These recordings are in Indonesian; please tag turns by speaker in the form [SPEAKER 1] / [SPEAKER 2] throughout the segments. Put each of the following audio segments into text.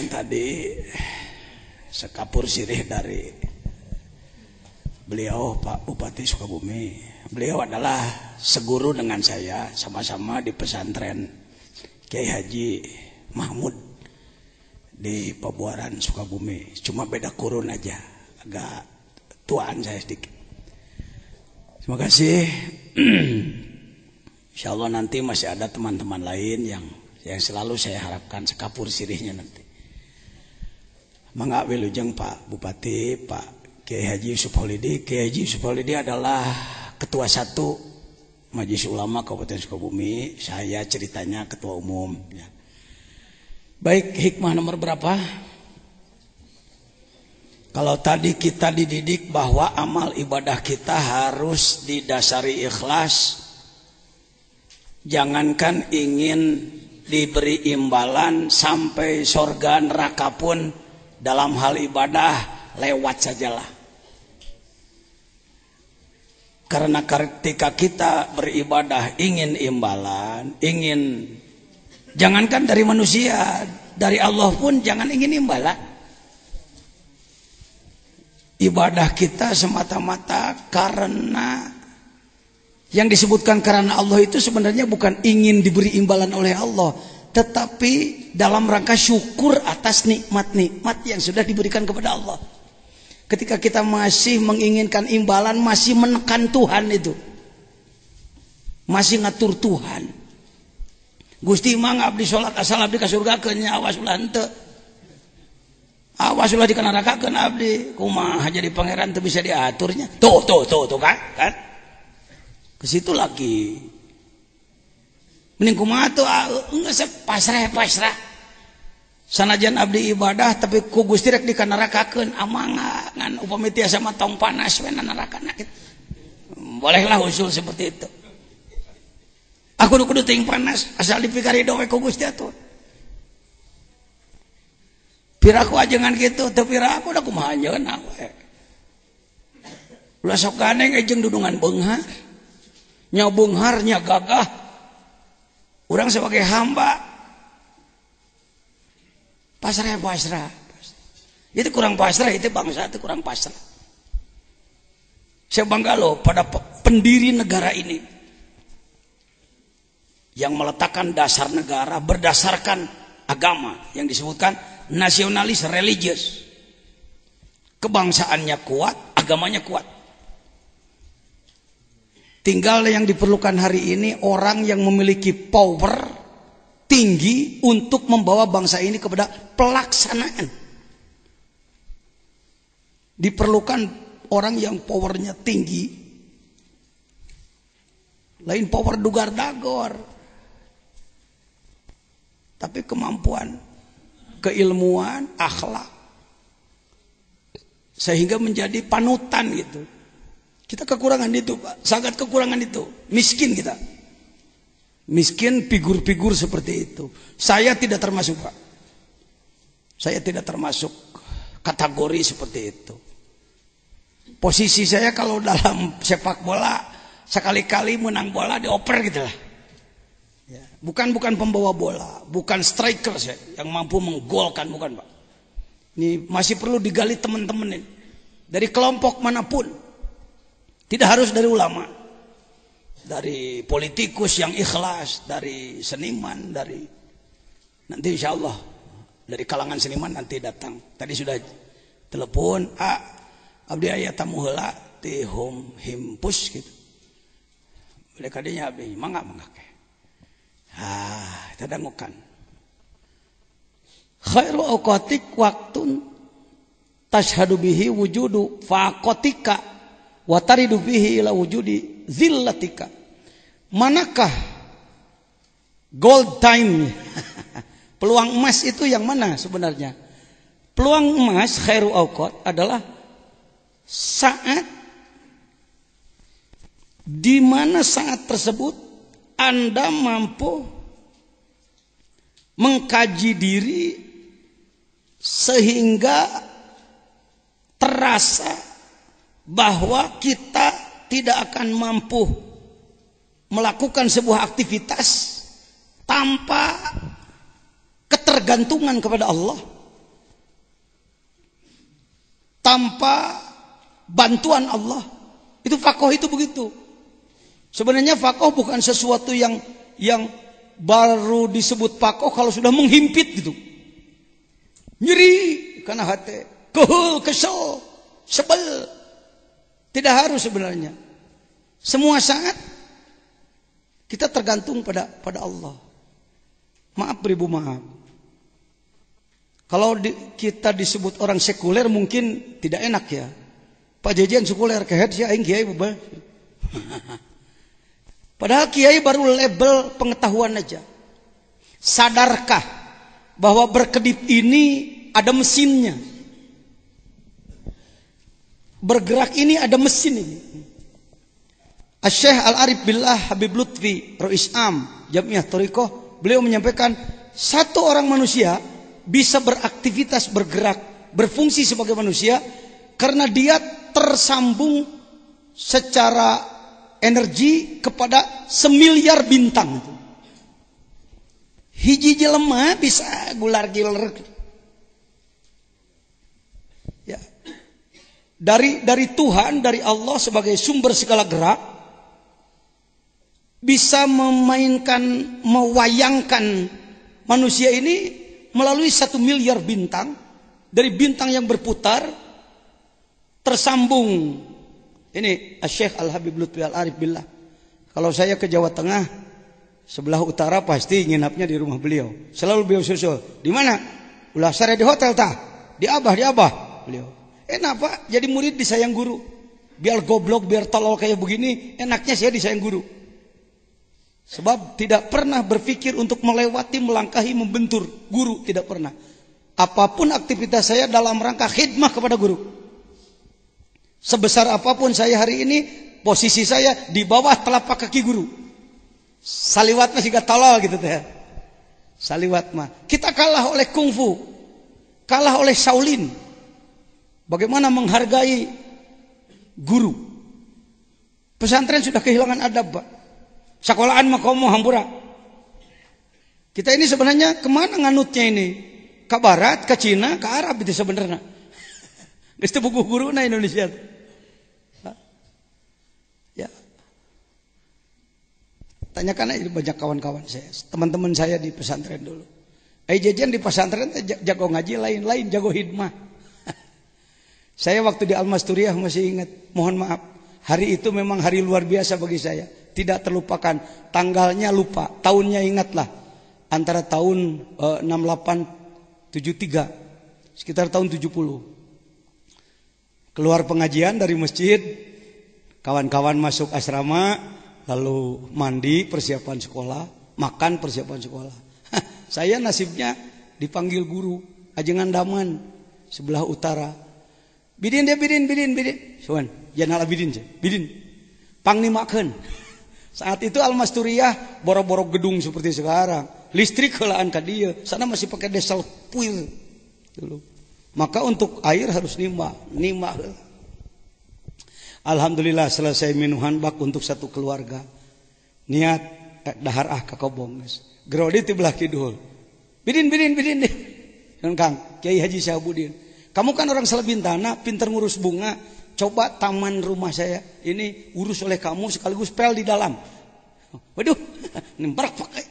[SPEAKER 1] sampaikan tadi sekapur sirih dari beliau Pak Bupati Sukabumi. Beliau adalah seguru dengan saya, sama-sama di pesantren Kiai Haji Mahmud di Pabuaran Sukabumi. Cuma beda kurun aja, agak tuaan saya sedikit. Terima kasih. Insya Allah nanti masih ada teman-teman lain yang selalu saya harapkan sekapur sirihnya nanti. Mangga wilujeng Pak Bupati, Pak Kiai Haji Yusuf Holidi. Kiai Haji Yusuf Holidi adalah Ketua 1 Majelis Ulama Kabupaten Sukabumi. Saya ceritanya Ketua Umum. Ya. Baik, hikmah nomor berapa? Kalau tadi kita dididik bahwa amal ibadah kita harus didasari ikhlas. Jangankan ingin diberi imbalan sampai surga neraka pun dalam hal ibadah lewat sajalah. Karena ketika kita beribadah ingin imbalan, jangankan dari manusia, dari Allah pun jangan ingin imbalan. Ibadah kita semata-mata karena yang disebutkan karena Allah itu sebenarnya bukan ingin diberi imbalan oleh Allah, tetapi dalam rangka syukur atas nikmat-nikmat yang sudah diberikan kepada Allah. Ketika kita masih menginginkan imbalan, masih menekan Tuhan itu, masih ngatur Tuhan. Gusti mang abdi sholat asal abdi ka surga keun nya awas ulah henteu. Awas ulah dika neraka keun abdi. Kumaha jadi pangeran teu bisa diaturnya. Tuh kan? Ke situ lagi. Mending kumaha tuh geus pasrah. Sanajan abdi ibadah tapi ku Gusti rek dika nerakakeun amangga ngan upami tiasa mah tong panas we nerakana kitu. Bolehlah usul seperti itu. Aku kudu teuing panas asal dipikarido we ku Gusti atuh. Piraku ajengan kitu teu piraku da kumaha anjeunna we. Ulah sok ganeng jeung dudungan beunghar. Nya beunghar nya gagah. Urang sebagai hamba pasrah. Itu kurang pasrah, itu bangsa itu kurang pasrah. Saya bangga loh pada pendiri negara ini yang meletakkan dasar negara berdasarkan agama yang disebutkan nasionalis religius. Kebangsaannya kuat, agamanya kuat. Tinggal yang diperlukan hari ini orang yang memiliki power tinggi untuk membawa bangsa ini kepada pelaksanaan. Diperlukan orang yang powernya tinggi. Lain power dugar-dagor. Tapi kemampuan, keilmuan, akhlak. Sehingga menjadi panutan gitu. Kita kekurangan itu Pak, sangat kekurangan itu. Miskin kita. Miskin figur-figur seperti itu. Saya tidak termasuk Pak. Saya tidak termasuk kategori seperti itu. Posisi saya kalau dalam sepak bola sekali-kali menang bola dioper gitu lah. Ya. Bukan pembawa bola, bukan striker saya yang mampu menggolkan, bukan Pak. Ini masih perlu digali teman-teman ini. Dari kelompok manapun. Tidak harus dari ulama. Dari politikus yang ikhlas, dari seniman, dari nanti insya Allah dari kalangan seniman nanti datang. Tadi sudah telepon, abdi aya tamu heula ti himpus gitu. Mereka dinya abdi mangga ke. Tadangukan. Khairu awqatik waktun tashhadu bihi wujudu faqatika wa taridu bihi ila wujudi zillatika. Manakah gold time? Peluang emas itu yang mana sebenarnya? Peluang emas khairu awqat adalah saat di mana saat tersebut Anda mampu mengkaji diri sehingga terasa bahwa kita tidak akan mampu melakukan sebuah aktivitas tanpa ketergantungan kepada Allah. tanpa bantuan Allah. Itu faqih itu begitu. Sebenarnya faqih bukan sesuatu yang baru disebut faqih kalau sudah menghimpit gitu. Nyeri karena hati, kehul, kesel, sebel. Tidak harus sebenarnya. Semua saat kita tergantung pada Allah. Maaf beribu maaf. Kalau kita disebut orang sekuler mungkin tidak enak ya. Pak Jejen sekuler kehet sih aing kiai bebas. Padahal kiai baru label pengetahuan aja. Sadarkah bahwa berkedip ini ada mesinnya? Bergerak ini ada mesin ini. Asy-Syaikh Al-Arif Billah Habib Lutfi Rais Am Jamiah Thariqah, beliau menyampaikan satu orang manusia bisa beraktivitas, bergerak, berfungsi sebagai manusia karena dia tersambung secara energi kepada semiliar bintang. Hiji jelema bisa gular giler. Ya. Dari Tuhan, dari Allah sebagai sumber segala gerak, bisa memainkan, mewayangkan manusia ini melalui 1 miliar bintang. Dari bintang yang berputar tersambung. Ini Asy-Syaikh Al-Habib Lutfi Al-Arif Billah. Kalau saya ke Jawa Tengah, sebelah utara pasti nginapnya di rumah beliau. Selalu beliau susul. Di mana? Ulah sare di hotel tah. Di Abah beliau. Enak Pak, jadi murid disayang guru. Biar goblok, biar tolol kayak begini, enaknya saya disayang guru. Sebab tidak pernah berpikir untuk melewati, melangkahi, membentur guru, tidak pernah. Apapun aktivitas saya dalam rangka khidmah kepada guru. Sebesar apapun saya hari ini, posisi saya di bawah telapak kaki guru. Saliwat masih gak tolol gitu teh. Saliwat mah. Kita kalah oleh kungfu, kalah oleh Shaolin. Bagaimana menghargai guru? Pesantren sudah kehilangan adab, Pak. Sekolahan mah komo hampura. Kita ini sebenarnya kemana nganutnya ini? Ke barat, ke Cina, ke Arab itu sebenarnya. Itu buku guru na Indonesia. Ya. Tanyakan aja banyak kawan-kawan saya, teman-teman saya di pesantren dulu. Jajan di pesantren jago ngaji, lain-lain jago hidmah. Saya waktu di Al-Masturiah masih ingat, mohon maaf. Hari itu memang hari luar biasa bagi saya. Tidak terlupakan. Tanggalnya lupa, tahunnya ingatlah. Antara tahun 68, 73, sekitar tahun 70. Keluar pengajian dari masjid, kawan-kawan masuk asrama, lalu mandi persiapan sekolah, makan persiapan sekolah. Saya nasibnya dipanggil guru, ajengan daman sebelah utara. Bidin. Soan, jangan bidin. Pangnimakeun. Saat itu Al-Masturiah boro-boro gedung seperti sekarang. Listrik heulaan ka dieu. Sana masih pakai diesel puil dulu. Maka untuk air harus nimba heula. Alhamdulillah selesai minuhan bak untuk satu keluarga. Niat dahar ka kobong geus. Gerodi ti belah kidul. Bidin deh. Kang Kiai Haji Syahabudin. Kamu kan orang Salabintana, pintar ngurus bunga. Coba taman rumah saya ini urus oleh kamu sekaligus pel di dalam. Waduh, nembarak pakai.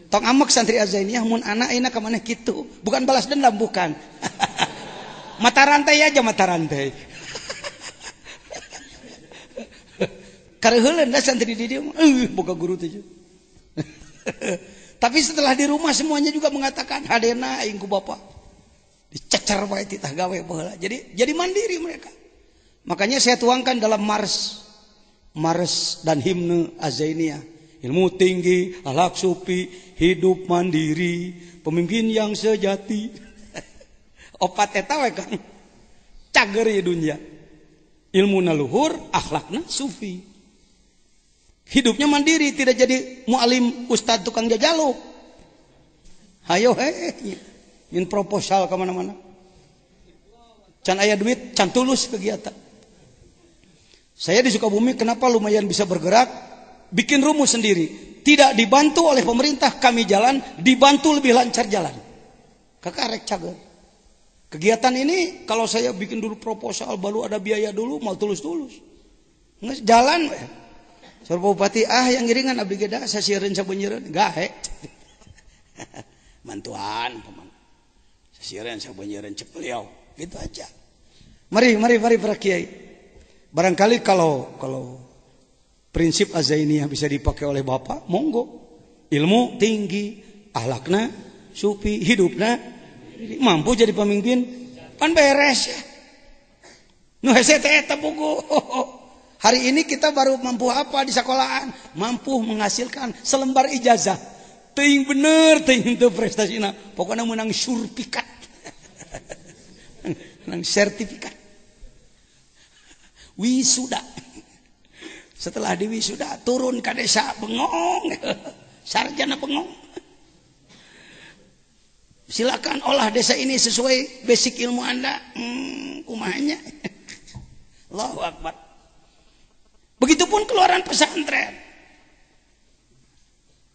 [SPEAKER 1] Tong amak santri Azainiyah mun anak ayeuna ka maneh kitu. Bukan balas dendam, bukan. Mata rantai aja, mata rantai. Kareuheuleun da santri di dieu boga guru teh. Tapi setelah di rumah semuanya juga mengatakan hadena aing ku bapak. Dicecer wae titah gawe baheula. Jadi mandiri mereka. Makanya saya tuangkan dalam mars dan himne Azainiyah. Ilmu tinggi, akhlak sufi, hidup mandiri, pemimpin yang sejati. Opat eta we Kang. Cager ya dunya. Ilmuna luhur, akhlakna sufi. Hidupnya mandiri, tidak jadi mualim ustad tukang jajaluk. Hayo ingin proposal kemana-mana. Can aya duit, can tulus kegiatan. Saya di Sukabumi kenapa lumayan bisa bergerak? Bikin rumus sendiri. Tidak dibantu oleh pemerintah, kami jalan, dibantu lebih lancar jalan. Kakarek cager. Kegiatan ini kalau saya bikin dulu proposal, baru ada biaya dulu, mau tulus-tulus. Nggak jalan, we. Saur Bupati, yang ngiringan abdi geda, saya siereun sabeunyereun, gahe. Mantuan, paman. Saya siereun sabeunyereun cepeliau, gitu aja. Mari para kiai. Barangkali kalau prinsip Azainiyah bisa dipakai oleh Bapak, monggo. Ilmu tinggi, akhlakna supi, hidupna mampu jadi pemimpin, pan beres ya. Nu hese teh buku. Hari ini kita baru mampu apa di sekolahan? Mampu menghasilkan selembar ijazah. Teuing bener teuing teu prestasina. Pokoknya menang surpikat. Menang sertifikat. Wisuda. Setelah di wisuda turun ke desa bengong. Sarjana bengong. Silakan olah desa ini sesuai basic ilmu Anda. Kumahnya. Allahu Akbar. Begitupun keluaran pesantren.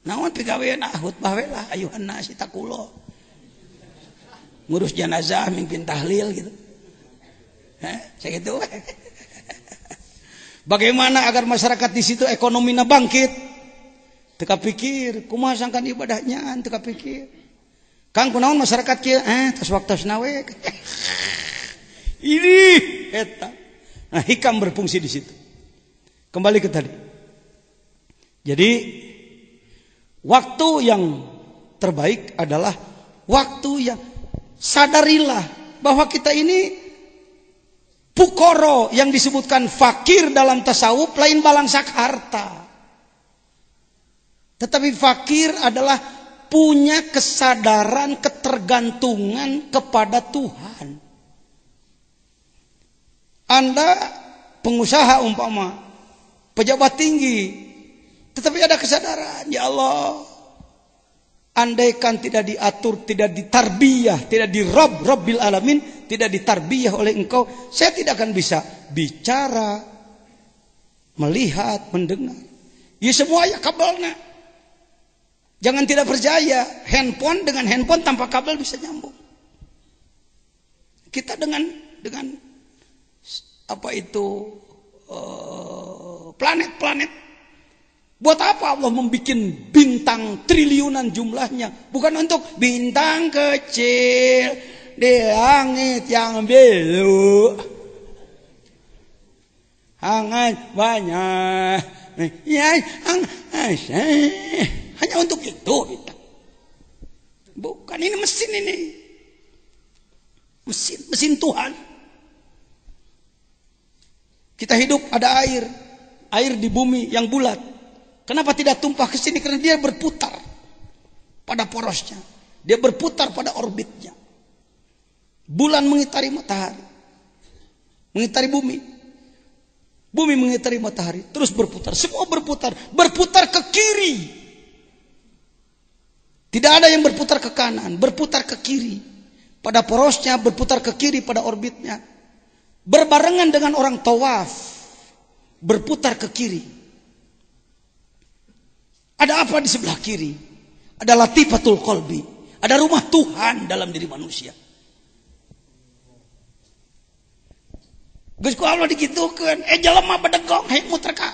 [SPEAKER 1] Naon pigawean khutbah we lah ayuhan nasi takulo. Ngurus jenazah, mimpin tahlil gitu. Segitu. Bagaimana agar masyarakat di situ ekonominya bangkit? Teka pikir, kumaha sangkan ibadahnya, teka pikir. Kang kunaon masyarakat kieu? Tos waktosna we. Ini eta. Nah, hikam berfungsi di situ. Kembali ke tadi. Jadi waktu yang terbaik adalah waktu yang sadarilah bahwa kita ini pukoro yang disebutkan fakir dalam tasawuf lain balangsak harta. Tetapi fakir adalah punya kesadaran ketergantungan kepada Tuhan. Anda pengusaha umpama, pejabat tinggi, tetapi ada kesadaran, ya Allah, andaikan tidak diatur, tidak ditarbiyah, tidak Rabbil alamin, tidak ditarbiyah oleh Engkau, saya tidak akan bisa bicara, melihat, mendengar. Ya semua ya kabelnya. Jangan tidak percaya, handphone dengan handphone tanpa kabel bisa nyambung. Kita dengan apa itu planet-planet. Buat apa Allah membuat bintang triliunan jumlahnya? Bukan untuk bintang kecil di langit yang biru, hangat banyak. Ya, hanya untuk itu. Bukan, ini mesin ini. Mesin Tuhan. Kita hidup ada air. Air di bumi yang bulat. Kenapa tidak tumpah ke sini? Karena dia berputar pada porosnya. Dia berputar pada orbitnya. Bulan mengitari matahari. Mengitari bumi. Bumi mengitari matahari. Terus berputar. Semua berputar. Berputar ke kiri. Tidak ada yang berputar ke kanan, berputar ke kiri. Pada porosnya berputar ke kiri pada orbitnya. Berbarengan dengan orang tawaf, berputar ke kiri. Ada apa di sebelah kiri? Ada latifatul qalbi, ada rumah Tuhan dalam diri manusia. Geus ku Allah digitukeun, jelema bedegong hayang muter ka.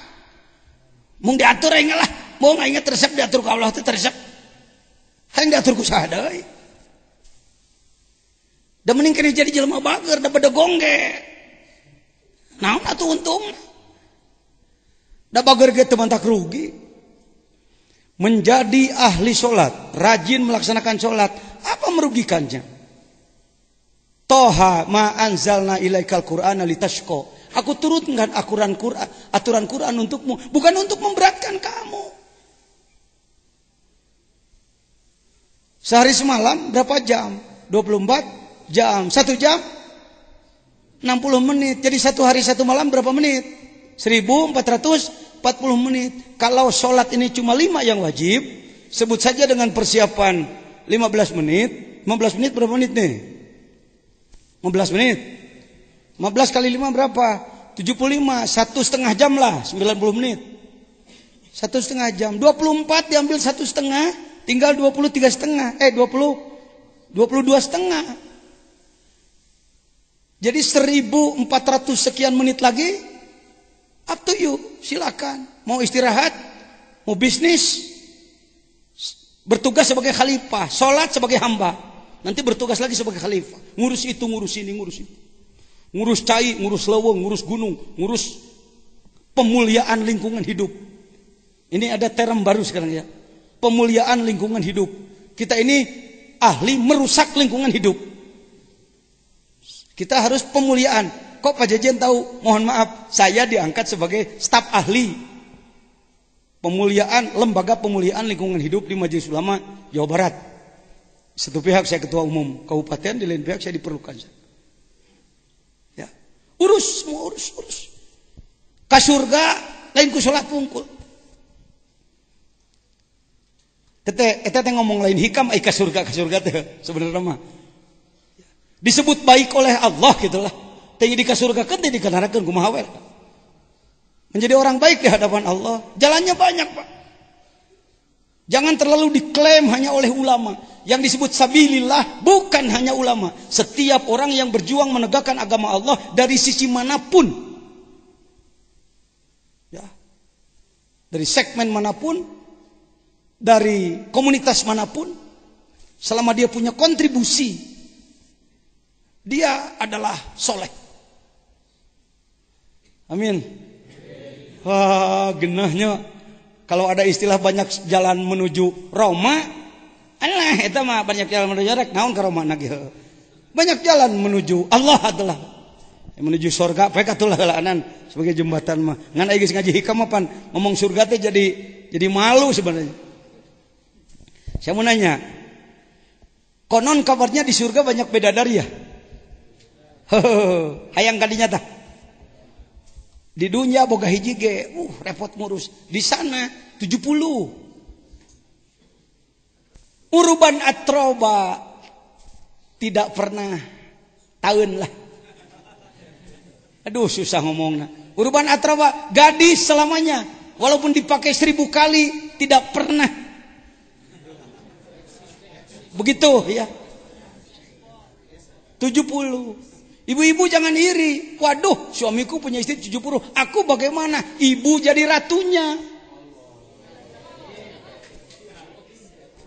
[SPEAKER 1] Mung diatur aing lah, mung aing resep diatur ku Allah teh resep. Hayang diatur ku saha deui. Da mending kene jadi jelema bager da bedegong ge. Naon atuh untung? Da bager ge teu mantak rugi. Menjadi ahli sholat, rajin melaksanakan sholat, apa merugikannya? Toha ma anzalna ilaikal qur'ana litashqa. Aku turunkan aturan Quran untukmu, bukan untuk memberatkan kamu. Sehari semalam berapa jam? 24 jam. 1 jam 60 menit. Jadi satu hari satu malam berapa menit? 1440 menit. Kalau sholat ini cuma 5 yang wajib, sebut saja dengan persiapan 15 menit. 15 menit berapa menit nih? 15 menit. 15 kali 5 berapa? 75. 1,5 jam lah, 90 menit. 1,5 jam. 24 diambil 1,5, tinggal 23,5. 22,5. Jadi 1400 sekian menit lagi, up to you, silakan. Mau istirahat, mau bisnis, bertugas sebagai khalifah, sholat sebagai hamba, nanti bertugas lagi sebagai khalifah, ngurus itu, ngurus ini, ngurus itu, ngurus cai, ngurus leweng, ngurus gunung, ngurus pemuliaan lingkungan hidup. Ini ada term baru sekarang ya, pemuliaan lingkungan hidup. Kita ini ahli merusak lingkungan hidup. Kita harus pemuliaan. Kok Pak Jajan tahu? Mohon maaf, saya diangkat sebagai staf ahli pemuliaan, lembaga pemuliaan lingkungan hidup di Majelis Ulama Jawa Barat. Satu pihak saya ketua umum kabupaten, di lain pihak saya diperlukan. Ya, urus, semua urus. Ka surga lain ku salat pungkul. Tete ngomong lain hikam, ka surga teh sebenarnya mah disebut baik oleh Allah gitulah. Tinggi di ka surga kan dikenarakeun kumaha we. Menjadi orang baik di hadapan Allah, jalannya banyak, Pak. Jangan terlalu diklaim hanya oleh ulama. Yang disebut sabilillah bukan hanya ulama. Setiap orang yang berjuang menegakkan agama Allah dari sisi manapun. Ya. Dari segmen manapun, dari komunitas manapun, selama dia punya kontribusi, dia adalah soleh. Amin. Wah, genahnya kalau ada istilah banyak jalan menuju Roma, alah eta mah banyak jalan menuju rek naon ka Roma nagih. Banyak jalan menuju Allah adalah menuju surga pek atulah heulaanan sebagai jembatan mah. Ngan aya geus ngaji hikam pan ngomong surga teh jadi malu sebenarnya. Saya mau nanya, konon kabarnya di surga banyak bidadari ya? Hayang kadinya tah. Di dunia boga hiji ge, repot ngurus. Di sana 70. Uruban atroba tidak pernah tahun lah. Aduh susah ngomongnya. Uruban atroba gadis selamanya, walaupun dipakai 1000 kali tidak pernah. Begitu ya. 70. Ibu-ibu jangan iri. Waduh, suamiku punya istri 70. Aku bagaimana? Ibu jadi ratunya.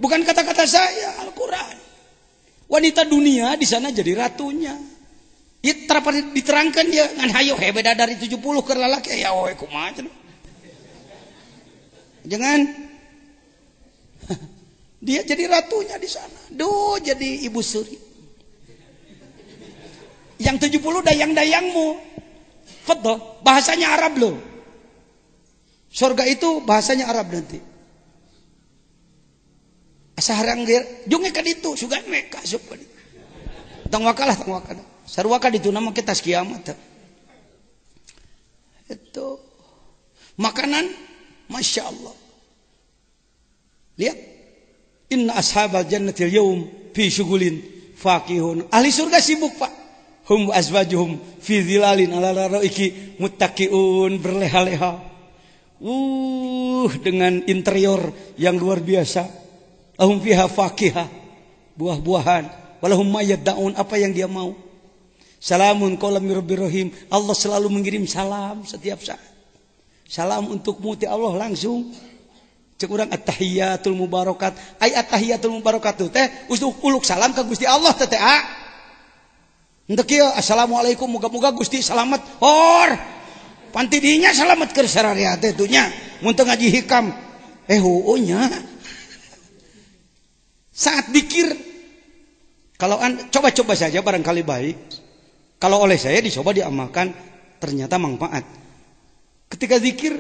[SPEAKER 1] Bukan kata-kata saya, Al-Quran. Wanita dunia di sana jadi ratunya. Ya, diterangkan dia ngan hayo beda dari 70 ke lalaki ya kumaha. Jangan. Dia jadi ratunya di sana. Duh, jadi ibu suri. Yang 70 dayang-dayangmu. Betul, bahasanya Arab loh. Surga itu bahasanya Arab nanti. Asaharangger, junge ka ditu, sugan we ka asup ka ditu. Tang wakalah. Sarua ka ditu nama kita kiamat. Itu makanan, masya Allah. Lihat, inna ashabal jannatil yaum fi syugulin fakihun. Ahli surga sibuk, Pak. Hum azwajuhum fi dhilalin ala laraiki muttaqiun, berleha-leha. Dengan interior yang luar biasa. Lahum fiha fakihah, buah-buahan. Walahum mayyaddaun, apa yang dia mau. Salamun qaulam mir rabbir rahim. Allah selalu mengirim salam setiap saat. Salam untukmu ti Allah langsung. Cek urang at-tahiyatul mubarakat. Ai at-tahiyatul mubarakat teh uluk salam ka Gusti Allah teh Untuk assalamualaikum, moga-moga Gusti selamat. Panti dinya selamat ke sararea teh tunya. Mun teu ngaji hikam, nya. Saat zikir, kalau coba-coba saja barangkali baik. Kalau oleh saya dicoba diamalkan, ternyata manfaat. Ketika zikir,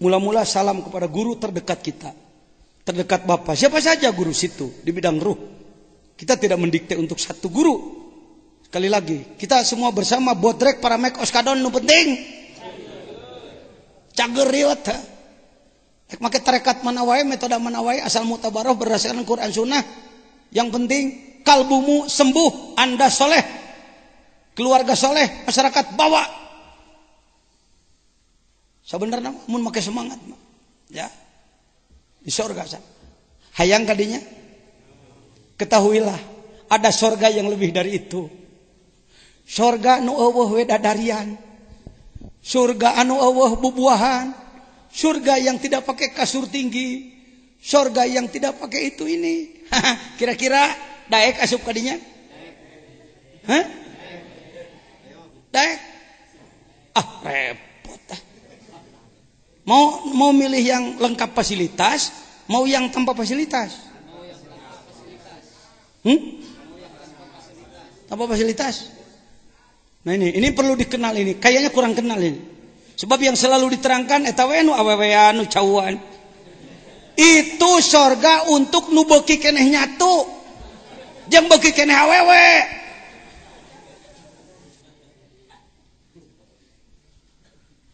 [SPEAKER 1] mula-mula salam kepada guru terdekat kita, terdekat bapak, siapa saja guru situ di bidang ruh. Kita tidak mendikte untuk satu guru. Sekali lagi, kita semua bersama bodrek para mek oskadon nu penting. Cager riot. Ek make tarekat mana wae, metode mana wae, asal mutabaroh berdasarkan Quran Sunnah. Yang penting kalbumu sembuh, Anda soleh, keluarga soleh, masyarakat bawa. Sebenarnya mun make semangat, ya. Di surga sa. Hayang kadinya. Ketahuilah, ada surga yang lebih dari itu. Surga anu eueuh we dadarian. Surga anu eueuh bubuahan. Surga yang tidak pakai kasur tinggi. Surga yang tidak pakai itu ini. Kira-kira daek asup kadinya? Hah? Daek? Repot ah. Mau milih yang lengkap fasilitas, mau yang tanpa fasilitas? Tanpa fasilitas. Nah ini perlu dikenal ini. Kayaknya kurang kenal ini. Sebab yang selalu diterangkan eta we nu awewean nu cauan. Itu sorga untuk nu beuki keneh nyatu. Jeung beuki keneh awewe.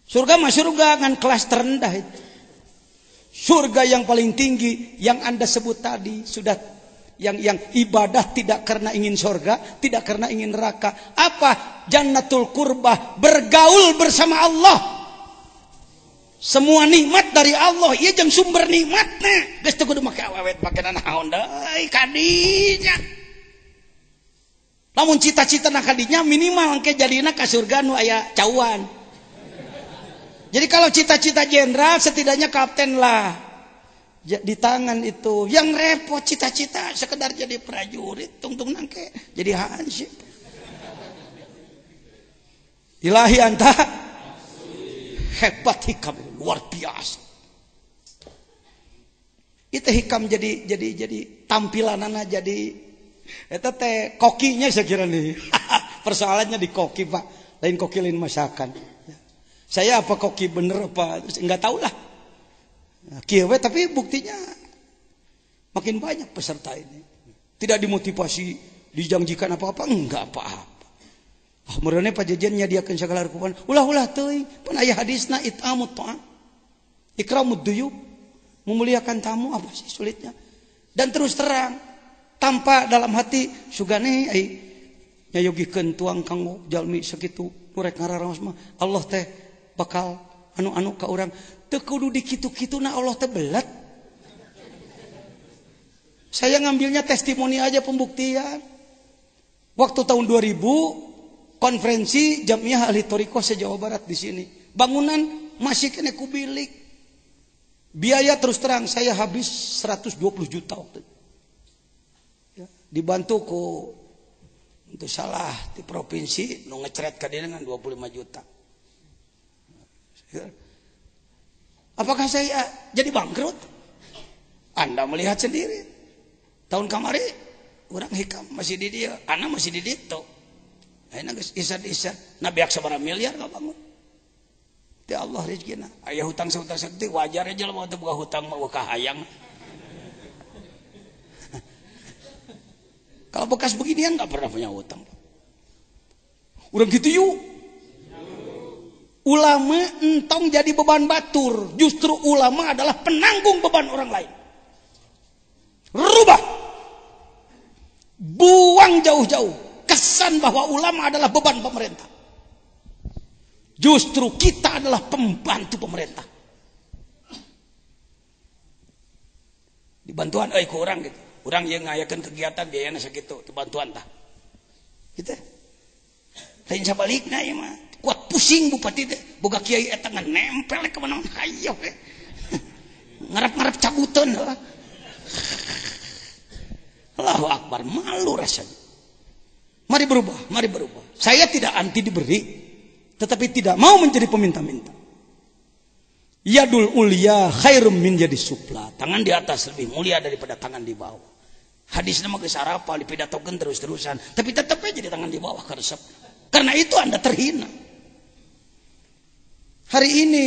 [SPEAKER 1] Surga mah surga kan kelas terendah itu. Surga yang paling tinggi yang Anda sebut tadi sudah yang ibadah tidak karena ingin surga, tidak karena ingin neraka. Apa? Jannatul Qurbah, bergaul bersama Allah. Semua nikmat dari Allah, ieu jeung sumber nikmatna. Geus teu kudu make awet make naon deui kadinya. Lamun cita-citana kadinya minimal engke jadina ka surga nu aya cauan. Jadi kalau cita-cita jenderal setidaknya kapten lah. Di tangan itu yang repot cita-cita sekedar jadi prajurit tungtung nangke jadi hansip. Ilahi anta hebat hikam luar biasa. Itu hikam jadi tampilanana jadi eta teh kokinya saya kira nih. Persoalannya di koki Pak, lain koki lain masakan. Saya apa koki bener apa enggak tahu lah. Kieu tapi buktinya makin banyak peserta ini. Tidak dimotivasi, dijanjikan apa-apa, enggak apa-apa. Meureuh pajajian nyadiakeun sagala rukupan. Ulah-ulah teuing, pan aya hadisna it'amut ta'am. Ikramud duyub, memuliakan tamu apa sih sulitnya? Dan terus terang, tanpa dalam hati sugane ai nyayogikeun tuang kanggo jalmi sakitu murek ngararaos mah Allah teh bakal anu ka urang. Teu kudu dikitu-kituna Allah teh belet. Saya ngambilnya testimoni aja pembuktian. Waktu tahun 2000 konferensi Jamiah Ahli Thoriqoh se-Jawa Barat di sini. Bangunan masih kena kubilik. Biaya terus terang saya habis 120 juta waktu itu. Ya, dibantu ku untuk salah di provinsi nu ngecret ka dia dengan 25 juta. Apakah saya jadi bangkrut? Anda melihat sendiri. Tahun kemarin orang hikam masih di dia, anak masih di ditu. Ayeuna geus isad-isad, nabi sabaraha miliar ka bangun. Ti Allah rezekina. Aya hutang sautang sakti wajar aja lah teu boga hutang mah ka hayang. Kalau bekas beginian enggak pernah punya hutang. Urang kitu yuk. Ulama entong jadi beban batur. Justru ulama adalah penanggung beban orang lain. Rubah. Buang jauh-jauh kesan bahwa ulama adalah beban pemerintah. Justru kita adalah pembantu pemerintah. Dibantuan ku urang gitu. Urang yang ngayakeun kegiatan biayana sakitu, dibantuan tah. Gitu. Lain sabalikna ieu mah. Kuat pusing bupati teh boga kiai eta nempel ke mana hayo ngarep-ngarep cabuteun Allahu Akbar, malu rasanya. Mari berubah. Saya tidak anti diberi, tetapi tidak mau menjadi peminta-minta. Yadul ulya khairum min yadis sufla. Tangan di atas lebih mulia daripada tangan di bawah. Hadisnya mah geus arapal dipidatokeun terus-terusan, tapi tetap aja di tangan di bawah karesep. Karena itu Anda terhina. Hari ini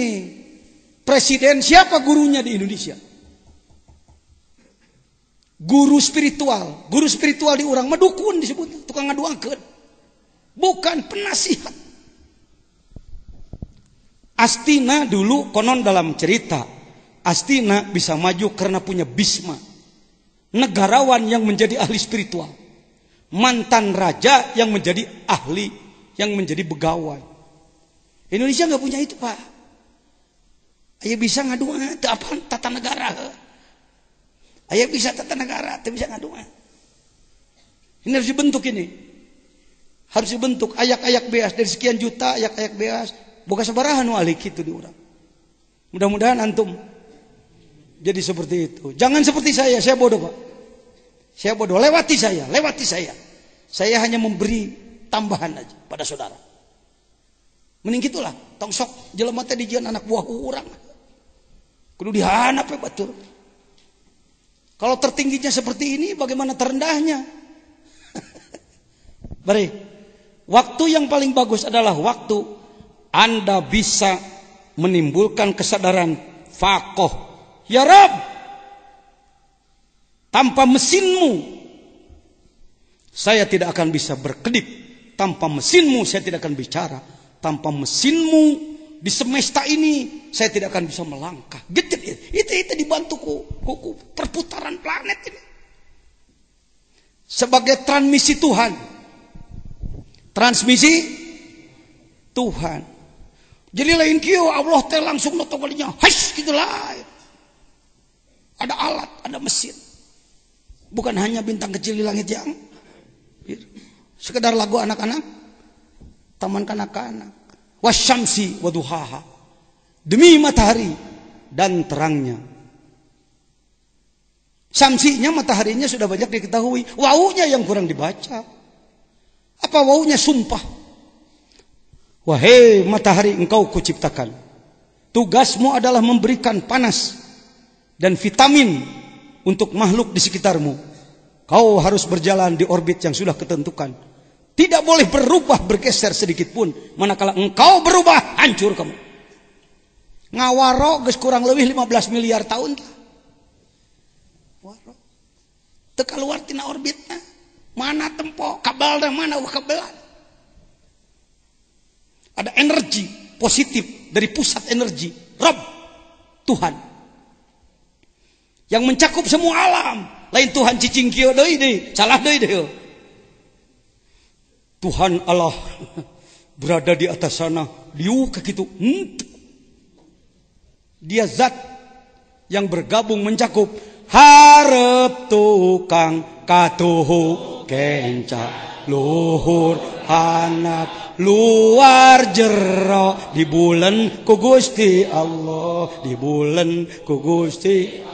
[SPEAKER 1] presiden siapa gurunya di Indonesia? Guru spiritual di urang mah dukun disebut, tukang ngaduakeun. Bukan penasihat. Astina dulu konon dalam cerita, Astina bisa maju karena punya Bisma, negarawan yang menjadi ahli spiritual, mantan raja yang menjadi ahli, yang menjadi begawai. Indonesia nggak punya itu Pak. Aya bisa ngadua teu apaan tata negara. Aya bisa tata negara teu bisa ngadua. Ini harus dibentuk ini. Harus dibentuk ayak-ayak beas dari sekian juta ayak-ayak beas. Boga sabaraha nu ahli kitu di urang. Mudah-mudahan antum jadi seperti itu. Jangan seperti saya bodoh, Pak. Saya bodoh, lewati saya. Saya hanya memberi tambahan aja pada saudara. Mending gitulah, tong sok jelema teh dijieun anak buah urang. Kudu dihanap ya batur. Kalau tertingginya seperti ini, bagaimana terendahnya? Bari, waktu yang paling bagus adalah waktu Anda bisa menimbulkan kesadaran faqih. Ya Rabb, tanpa mesinmu saya tidak akan bisa berkedip. Tanpa mesinmu saya tidak akan bicara. Tanpa mesinmu di semesta ini saya tidak akan bisa melangkah. Gitu, itu dibantu ku perputaran planet ini. Sebagai transmisi Tuhan. Transmisi Tuhan. Jadi lain kieu Allah teh langsung notokalinya. Hash gitulah. Ada alat, ada mesin. Bukan hanya bintang kecil di langit yang sekedar lagu anak-anak, taman kanak-kanak. Wasyamsi waduhaha. Demi matahari dan terangnya. Syamsinya, mataharinya sudah banyak diketahui. Wawunya yang kurang dibaca. Apa wawunya? Sumpah. Wahai matahari, engkau kuciptakan. Tugasmu adalah memberikan panas dan vitamin untuk makhluk di sekitarmu. Kau harus berjalan di orbit yang sudah ketentukan. Tidak boleh berubah, bergeser sedikit pun. Manakala engkau berubah, hancur kamu. Ngawaro geus kurang lebih 15 miliar tahun. Waro. Teu kaluar tina orbitna. Mana tempo, kabel dan mana kabelan. Ada energi positif dari pusat energi. Rabb, Tuhan. Yang mencakup semua alam. Lain Tuhan cicing kieu deui deui, salah deui deui. Tuhan Allah berada di atas sana, liu ka kitu. Dia zat yang bergabung mencakup hareup tukang katuhu kenca luhur hanap luar jero di bulan ku Gusti Allah, di bulan ku Gusti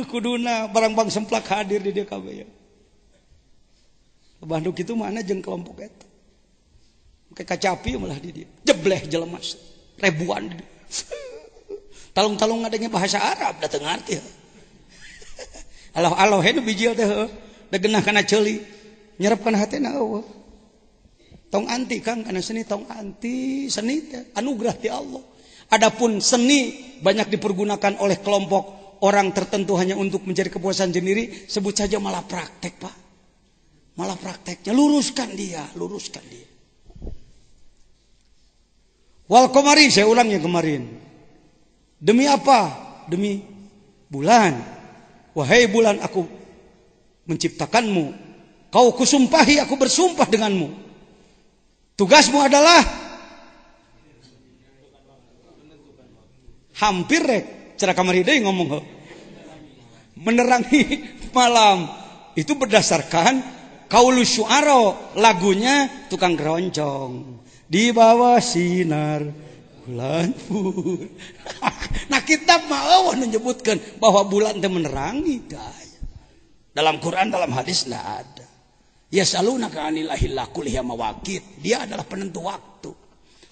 [SPEAKER 1] kuduna barang-barang semplak hadir di dia kabeh. Bandung itu mana jeung kelompok eta. Kayak kacapi malah di dia. Jebleh jelema ribuan di dia. Talung-talung ngadenge bahasa Arab da teu ngarti. Allah nu bijil teh da genah kana ceuli. Nyerep kana hatena eueuh. Tong anti Kang kana seni, tong anti seni teh anugerah ti Allah. Adapun seni banyak dipergunakan oleh kelompok orang tertentu hanya untuk mencari kepuasan sendiri, sebut saja malah praktek, Pak. Malah prakteknya, luruskan dia. Wal qamari, saya ulangnya kemarin. Demi apa? Demi bulan. Wahai bulan, aku menciptakanmu. Kau kusumpahi, aku bersumpah denganmu. Tugasmu adalah hampir rek cara kamari deui ngomong menerangi malam. Itu berdasarkan Qaulu Syu'ara, lagunya tukang keroncong di bawah sinar bulan pur. Nah kitab mah menyebutkan bahwa bulan teh menerangi daya. Dalam Quran, dalam hadis tidak ada. Yasalunaka anil ahillah qul hiya mawaqit. Dia adalah penentu waktu.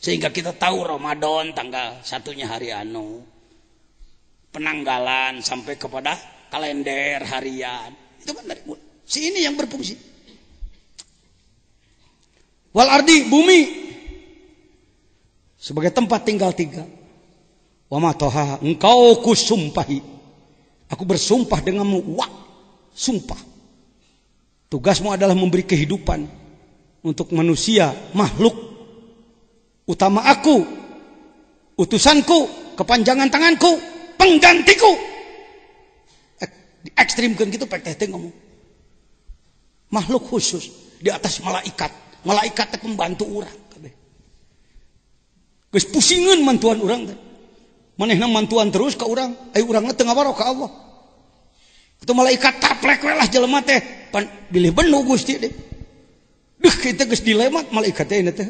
[SPEAKER 1] Sehingga kita tahu Ramadan tanggal 1-nya hari anu. Penanggalan sampai kepada kalender harian. Itu kan dari bulan. Si ini yang berfungsi. Wal ardi, bumi sebagai tempat tinggal 3. Wa ma toha, engkau kusumpahi. Aku bersumpah denganmu. Wah, sumpah. Tugasmu adalah memberi kehidupan untuk manusia, makhluk. Utama aku, utusanku, kepanjangan tanganku, penggantiku. Ekstrimkan gitu pek teh ngomong. Makhluk khusus di atas malaikat. Malaikat teh pembantu urang kabeh. Geus pusingeun mantuan urang teh. Manehna mantuan terus ka urang, ai urangna teu ngawaro ka Allah. Itu malaikat taplek we lah jelema teh, bilih benu Gusti deh. Duh, kita geus dilema malaikat teh teh.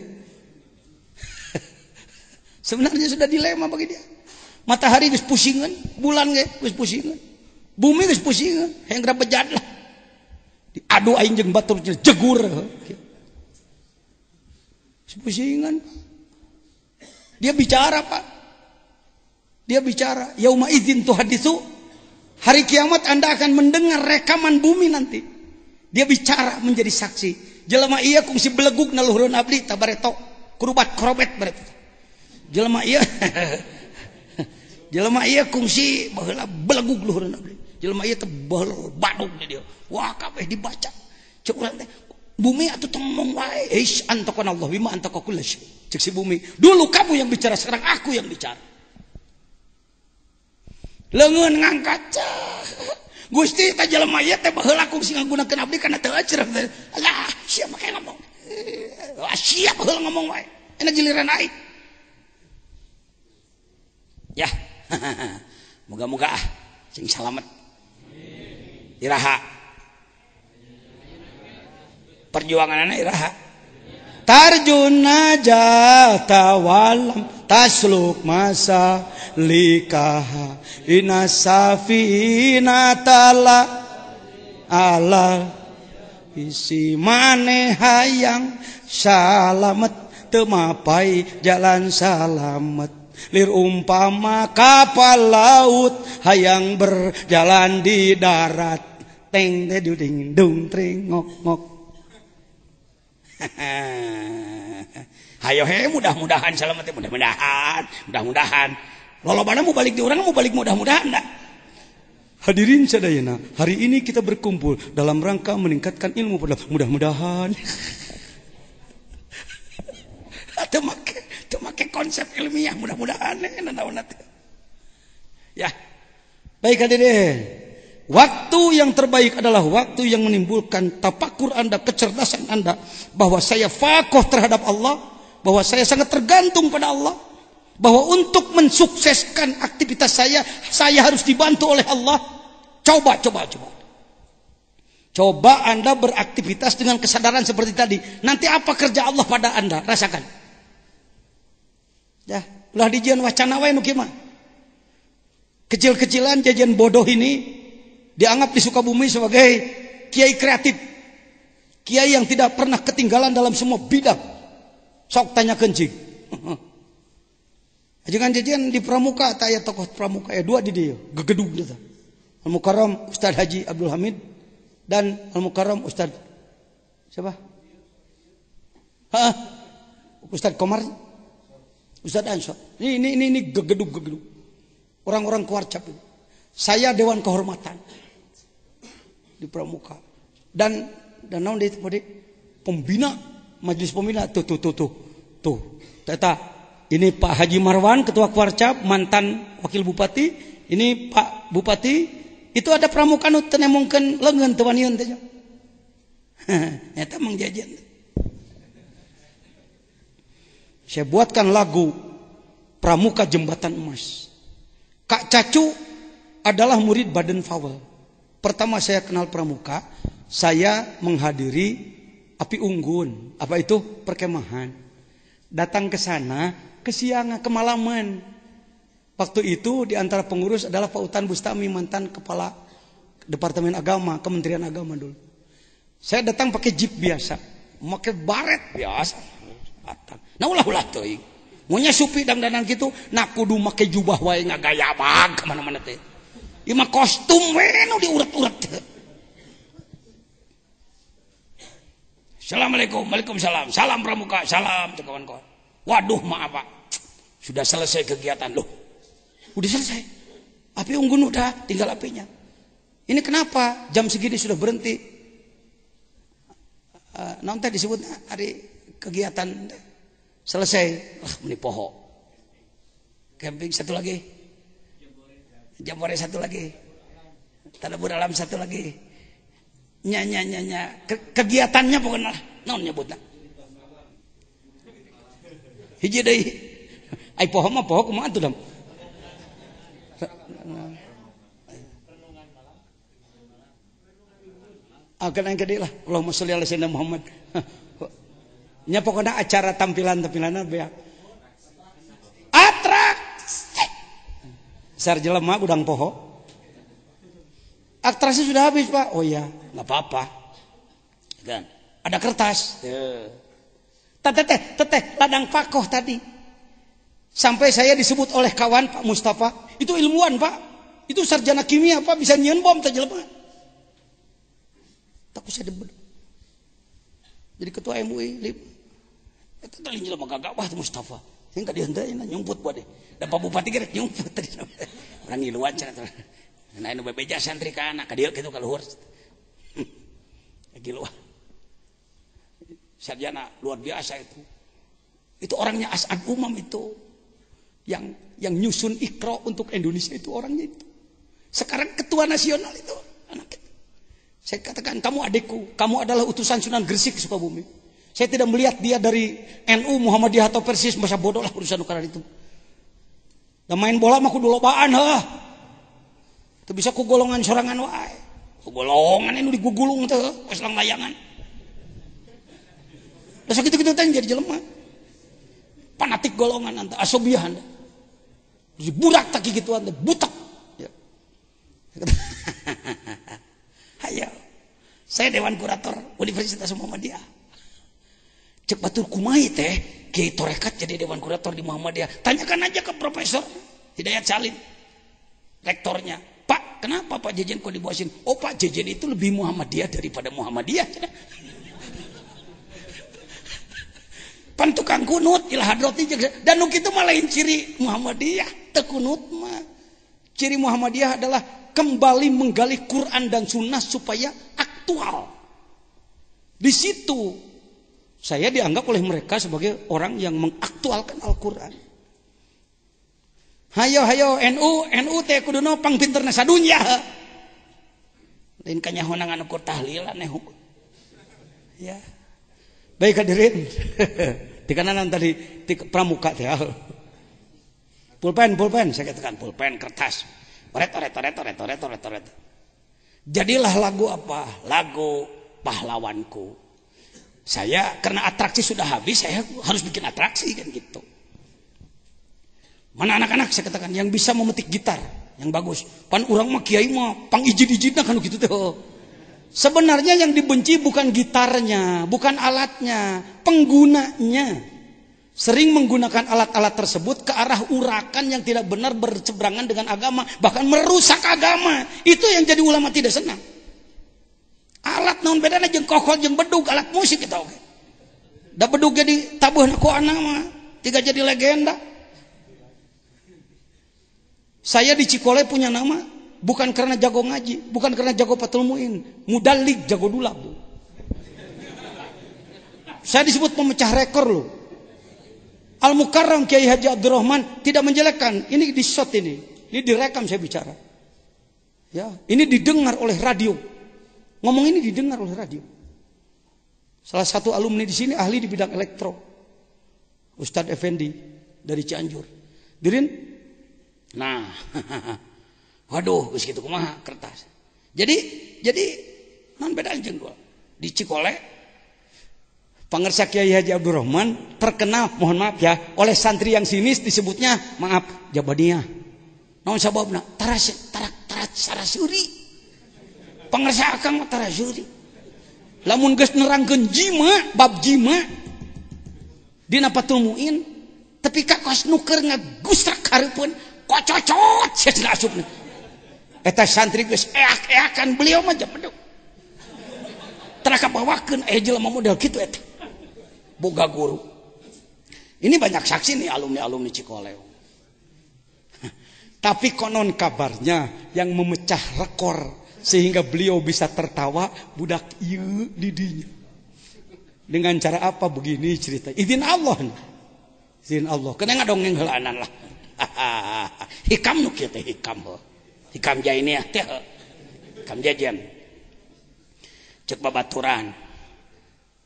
[SPEAKER 1] Sebenarnya sudah dilema bagi dia. Matahari geus pusingan, bulan geus pusingan. Bumi geus pusingan, hayang geura bejat lah. Diadu aing jeung batur jegur. Pusingan. Dia bicara, Pak. Dia bicara, yauma idzin tuhaditsu. Hari kiamat Anda akan mendengar rekaman bumi nanti. Dia bicara menjadi saksi. Jelema ieu kungsi belegug na luhureun abdi tabareto kurubat korobet baret. Jelema ieu kungsi baheula belegug luhureun abdi. Jelema ieu teh baheula badug di dieu. Wah, kabeh dibaca. Cek urang teh bumi atuh tong ngomong wae. Eish antaqana Allah bima antaqa kullu syai. Cek si bumi, dulu kamu yang bicara, sekarang aku yang bicara. Leungeun ngangkat. Gusti ta jelema ieu teh baheula kungsi ngagunakeun abdi kana teu acerah. Alah, sia make ngomong. Sia baheula ngomong wae. Enak giliran aing. Ya. Moga-moga sing salamet. Iraha. Perjuanganana iraha. Tarjuna jata walam tasluk masa likaha inasafina tala ala isi maneh hayang salamet teu mapai jalan salamet. Lir umpama kapal laut hayang berjalan di darat teng teh ding dung tring ngok ngok. Hayo he mudah-mudahan salamet mudah-mudahan lolobana mau balik di urang mau balik mudah-mudahan dah. Hadirin sadayana, hari ini kita berkumpul dalam rangka meningkatkan ilmu pada mudah-mudahan. Teu make konsep ilmiah mudah-mudahan ya. Baik hadirin. Waktu yang terbaik adalah waktu yang menimbulkan tafakur Anda, kecerdasan Anda bahwa saya faqih terhadap Allah, bahwa saya sangat tergantung pada Allah, bahwa untuk mensukseskan aktivitas saya harus dibantu oleh Allah. Coba Anda beraktivitas dengan kesadaran seperti tadi. Nanti apa kerja Allah pada Anda? Rasakan. Ya, ulah dijian wacana wae nu kieu mah. Kecil-kecilan jajan bodoh ini dianggap di Sukabumi sebagai kiai kreatif. Kiai yang tidak pernah ketinggalan dalam semua bidang. Sok tanya kencing. Ajangan jajan di Pramuka, taya tokoh Pramuka dua di dia, gegedug gitu. Al-Mukarram Ustaz Haji Abdul Hamid dan Al-Mukarram Ustaz siapa? Ustaz Komar, Ustaz Ansor. Ini gegedug. Orang-orang Kuarcap. Saya dewan kehormatan di Pramuka. Dan naon deui pembina majelis pembina tuh. Teta, ini Pak Haji Marwan ketua Kuarcap, mantan wakil bupati. Ini Pak Bupati, itu ada pramuka nu teu nemongkeun leungeun teu waniun teh. Eta mang jajan. Saya buatkan lagu Pramuka Jembatan Emas. Kak Cacu adalah murid Baden Powell. Pertama saya kenal Pramuka, saya menghadiri Api Unggun. Apa itu? Perkemahan. Datang ke sana kesiangan, kemalaman. Waktu itu di antara pengurus adalah Pak Utan Bustami, mantan kepala Departemen Agama, Kementerian Agama dulu. Saya datang pakai jeep biasa, pakai baret biasa. Nah ulah teuing. Munya supi dandanan gitu, nak kudu make jubah wae ngagaya bag ka mana-mana teh. Ieu mah kostum we nu diuret-uret. Assalamualaikum, waalaikumsalam. Salam Pramuka, salam kawan-kawan. Waduh, maaf Pak. Sudah selesai kegiatan loh. Udah selesai. Api unggun udah, tinggal apinya. Ini kenapa jam segini sudah berhenti? Nanti disebutnya hari kegiatan selesai. Meni poho. Camping satu lagi. Jambore satu lagi. Tadabur alam satu lagi. Nya. Kegiatannya pokoknya naon nyebutna. Hiji deui. Ai poho mah poho kumaha atuh dam? Akan yang gede lah. Allahumma sholli ala sayyidina Muhammad. Nya pokoknya acara tampilan-tampilanna beak. Atraksi. Sar jelema gudang poho. Atraksi sudah habis, Pak. Oh iya, enggak apa-apa. Kan. Ada kertas. Teteh, ladang pakoh tadi. Sampai saya disebut oleh kawan Pak Mustafa, itu ilmuwan, Pak. Itu sarjana kimia, Pak, bisa nyieun bom teh jelema. Tapi saya debat. Jadi ketua MUI, itu tadi jelema gagawah tuh Mustafa. Saya enggak dihendain nyumput buat deh. Da Pak Bupati geus nyumput tadi. Urang ngiluan cenah. Nah anu bebeja santri ka anak ka dieu kitu ka luhur. Giluah. Sarjana luar biasa itu. Itu orangnya As'ad Umam itu. Yang nyusun Iqra untuk Indonesia itu orangnya itu. Sekarang ketua nasional itu anak itu. Saya katakan, kamu adikku, kamu adalah utusan Sunan Gresik Sukabumi. Saya tidak melihat dia dari NU, Muhammadiyah atau Persis, masa bodoh lah urusan ukuran itu. Dan main bola mah kudu lobaan heuh. Teu bisa ku golongan sorangan wae. Ku golongan anu digugulung teh pas lang layangan. Da sakitu-kitu teh jadi jelema. Fanatik golongan anta asobiah anda. Budak tak gituan teh butak. Ya. Hayo. Saya Dewan Kurator Universitas Muhammadiyah. Cek batur kumaha teh Kiai Torekat jadi Dewan Kurator di Muhammadiyah. Tanyakan aja ke Profesor Hidayat Salim, rektornya. Pak, kenapa Pak Jejen kok dibawasin? Oh Pak, Jejen itu lebih Muhammadiyah daripada Muhammadiyah. Pan tukang kunut ilah hadroti dan nu kitu mah lain ciri Muhammadiyah. Teu kunut mah. Ciri Muhammadiyah adalah kembali menggali Quran dan Sunnah supaya aktual. Di situ saya dianggap oleh mereka sebagai orang yang mengaktualkan Al-Quran. Hayo NU teh kuduna pang pinterna sadunya. Lain kanyahonang anu kur tahlilan ya. Baik hadirin. Di kanan tadi di pramuka teh. Pulpen saya katakan pulpen kertas. Oret. Jadilah lagu apa? Lagu pahlawanku. Saya karena atraksi sudah habis, saya harus bikin atraksi kan gitu. Mana anak-anak saya katakan yang bisa memetik gitar yang bagus. Pan urang mah kiai mah pang ijid-ijidna kan gitu teh. Sebenarnya yang dibenci bukan gitarnya, bukan alatnya, penggunanya. Sering menggunakan alat-alat tersebut ke arah urakan yang tidak benar berseberangan dengan agama, bahkan merusak agama. Itu yang jadi ulama tidak senang. Alat naon bedana jeung kokol jeung bedug, alat musik kita oke. Da bedug jadi tabuhna ku anak mah, tiga jadi legenda. Saya di Cikole punya nama bukan karena jago ngaji, bukan karena jago patul muin, mudalik jago dulap. Saya disebut pemecah rekor loh. Al Mukarram Kiai Haji Abdurrahman tidak menjelekkan. Ini di shot ini direkam saya bicara. Ya, ini didengar oleh radio. Ngomong ini didengar oleh radio. Salah satu alumni di sini ahli di bidang elektro, Ustadz Effendi dari Cianjur. Dirin, nah, waduh, geus kitu kumaha kertas. Jadi non beda jeung gua. Di Cikole, pangersa Kiai Haji Abdurrahman terkenal, mohon maaf ya, oleh santri yang sinis disebutnya, maaf, Jabaniah. Naon sababna? Tarak sarasuri. Pangersa akang mah tarasuri. Lamun geus nerangkeun jima, bab jima dina patul muin, tapi ka kos nuker ngagustrak hareupeun, kococot cenah asupna. Eta santri geus eak-eakan beliau mah jepeduk. Tara kabawakeun jelema model kitu eta. Boga guru. Ini banyak saksi nih alumni Cikole. Tapi konon kabarnya yang memecah rekor sehingga beliau bisa tertawa budak ieu didinya. Dengan cara apa begini cerita? Izin Allah. Izin Allah. Kena ngadongeng heulaanan lah. Hikam nu kieu teh hikam. Hikam jainiah teh. Hikam jajan. Cek babaturan.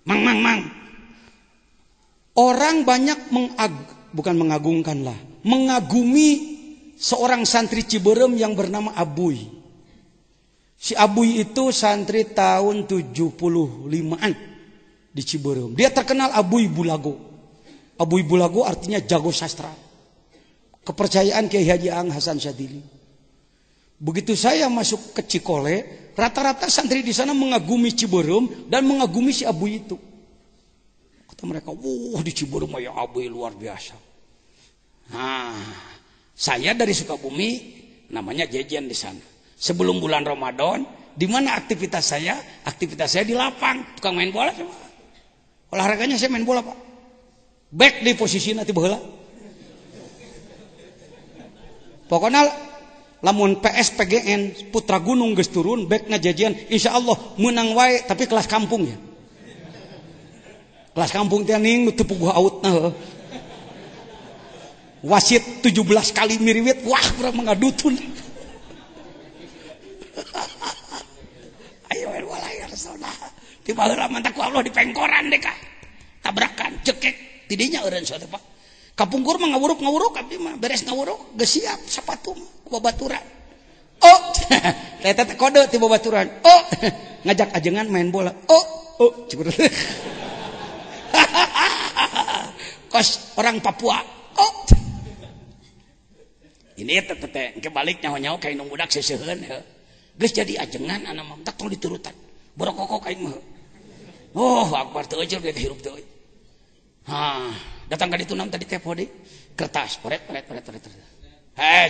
[SPEAKER 1] Mang. Orang banyak bukan mengagungkan lah, mengagumi seorang santri Ciberem yang bernama Abuy. Si Abuy itu santri tahun 75-an di Ciberem. Dia terkenal Abuy Bulago. Abuy Bulago artinya jago sastra. Kepercayaan Kiai Haji Ang Hasan Syadzili. Begitu saya masuk ke Cikole, rata-rata santri di sana mengagumi Ciberem dan mengagumi si Abuy itu. Kata mereka, "Wah, di Ciberem ya Abuy luar biasa." Nah, saya dari Sukabumi, namanya jejen di sana. Sebelum bulan Ramadan, di mana aktivitas saya? Aktivitas saya di lapang, tukang main bola sama. Olahraganya saya main bola, Pak. Back di posisi nanti baheula. Pokoknya lamun PS PGN Putra Gunung geus turun back ngajajian, insyaallah menang wae tapi kelas kampung ya. Kelas kampung teh ning nu teu puguh autna. Wasit 17 kali miriwit, wah kurang mengadutun. Ayo bola ya Rasulullah. Di baheula mah ku Allah di pengkoran deh kah. Tabrakan cekek tidinya eureun suatu Pak. Kapungkur mah ngawuruk abdi mah beres ngawuruk geus siap sapatu mah babaturan. Oh, eta teh kode ti babaturan. Oh, ngajak ajengan main bola. Oh, cukur. Kos orang Papua. Oh. Ini teh kebalik nyaho-nyaho kayak nu budak seuseheun heuh. Geus jadi ajengan anak mah tak tong diturutan. Borokokok aing mah. Oh, akbar teu aja dia hirup teu. Hah, datang ka ditu nam tadi teh pode kertas, poret.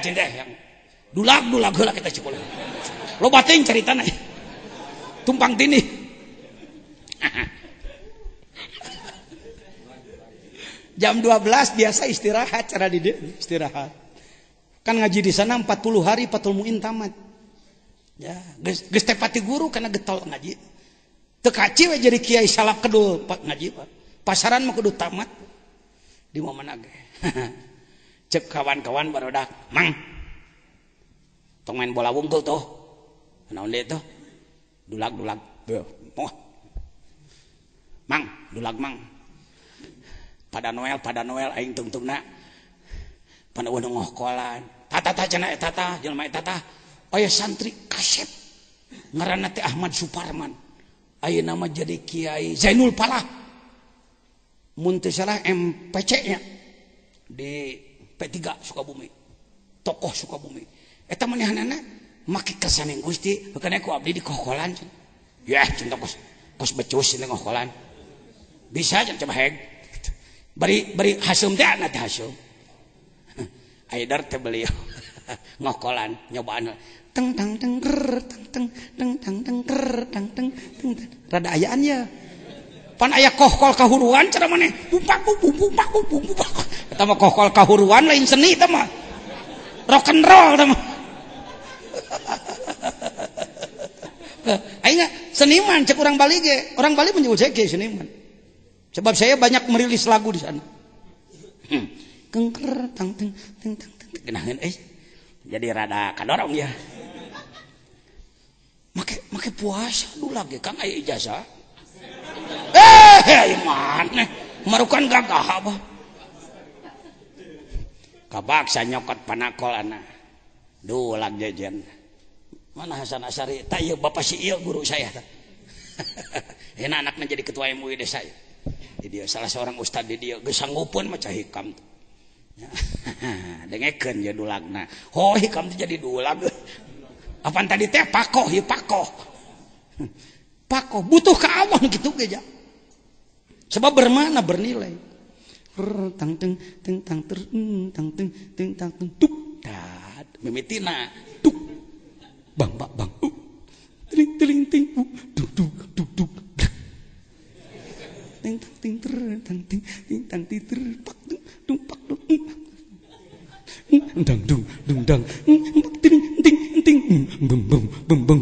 [SPEAKER 1] Cinta yang dulag heula kita Cikole. Loba teuing caritana. Tumpang tindih. Jam 12 biasa istirahat cara di istirahat. Kan ngaji di sana 40 hari Fathul Muin tamat. Ya, geus teh pati guru kana getol ngaji. Teu kaci we jadi kiai salak kedul Pak ngaji Pak. Pasaran mah kudu tamat. Di momen age. Cek kawan-kawan barudak, "Mang. Tong main bola wungkul tuh." Naon deui tuh? Dulag. Moh. Mang, dulag mang. Pada Noel aing tungtungna. Paneueun ngohkolan. Tata cenah eta tah, jelema eta tah. Aya santri kasep. Ngaranna teh Ahmad Suparman. Ayeuna mah jadi Kiai Zainul Palah. Mun teu salah MPC-nya di P3 Sukabumi. Tokoh Sukabumi. Eta manehanana make kesaning Gusti, kana ku abdi di kohkolan. Ya, cinta kos becus ini ngohkolan. Bisa can coba heg. Bari hasum teh ana teh hasum. Aidar teh beliau ngokolan nyobaan teng tang teng ker teng teng tang teng ker tang teng teng rada ayaan ya pan aya kohkol kahuruan cara maneh bumpak eta mah kohkol kahuruan lain seni eta mah rock and roll eta mah aing seniman cek orang Bali ge orang Bali menyebut saya ge seniman sebab saya banyak merilis lagu di sana kengker tang teng teng tang teng genaheun jadi rada kadorong ya make puasa dulu lagi Kang aya ijazah iman marukan gagah apa kabaksa nyokot panakolana dulag jejen mana Hasan Asari tak ieu bapak si ieu guru saya tah enak anakna jadi ketua MUI desa dia salah seorang ustad di dia geus sanggupeun maca hikam dengekeun ya dulagna. Oh, hikam teh jadi dulag. Apaan tadi teh pakoh, ya pakoh. Pakoh butuh kaawon gitu ge ja. Sebab bermakna bernilai. Tang teng teng tang ter tang teng teng tang teng tuk dat mimitina tuk bang teling teling ting duk duk ting ting ter tang ting ting tang ting ter pak dung pak dung dang dung dang ting ting ting bum bum bum bum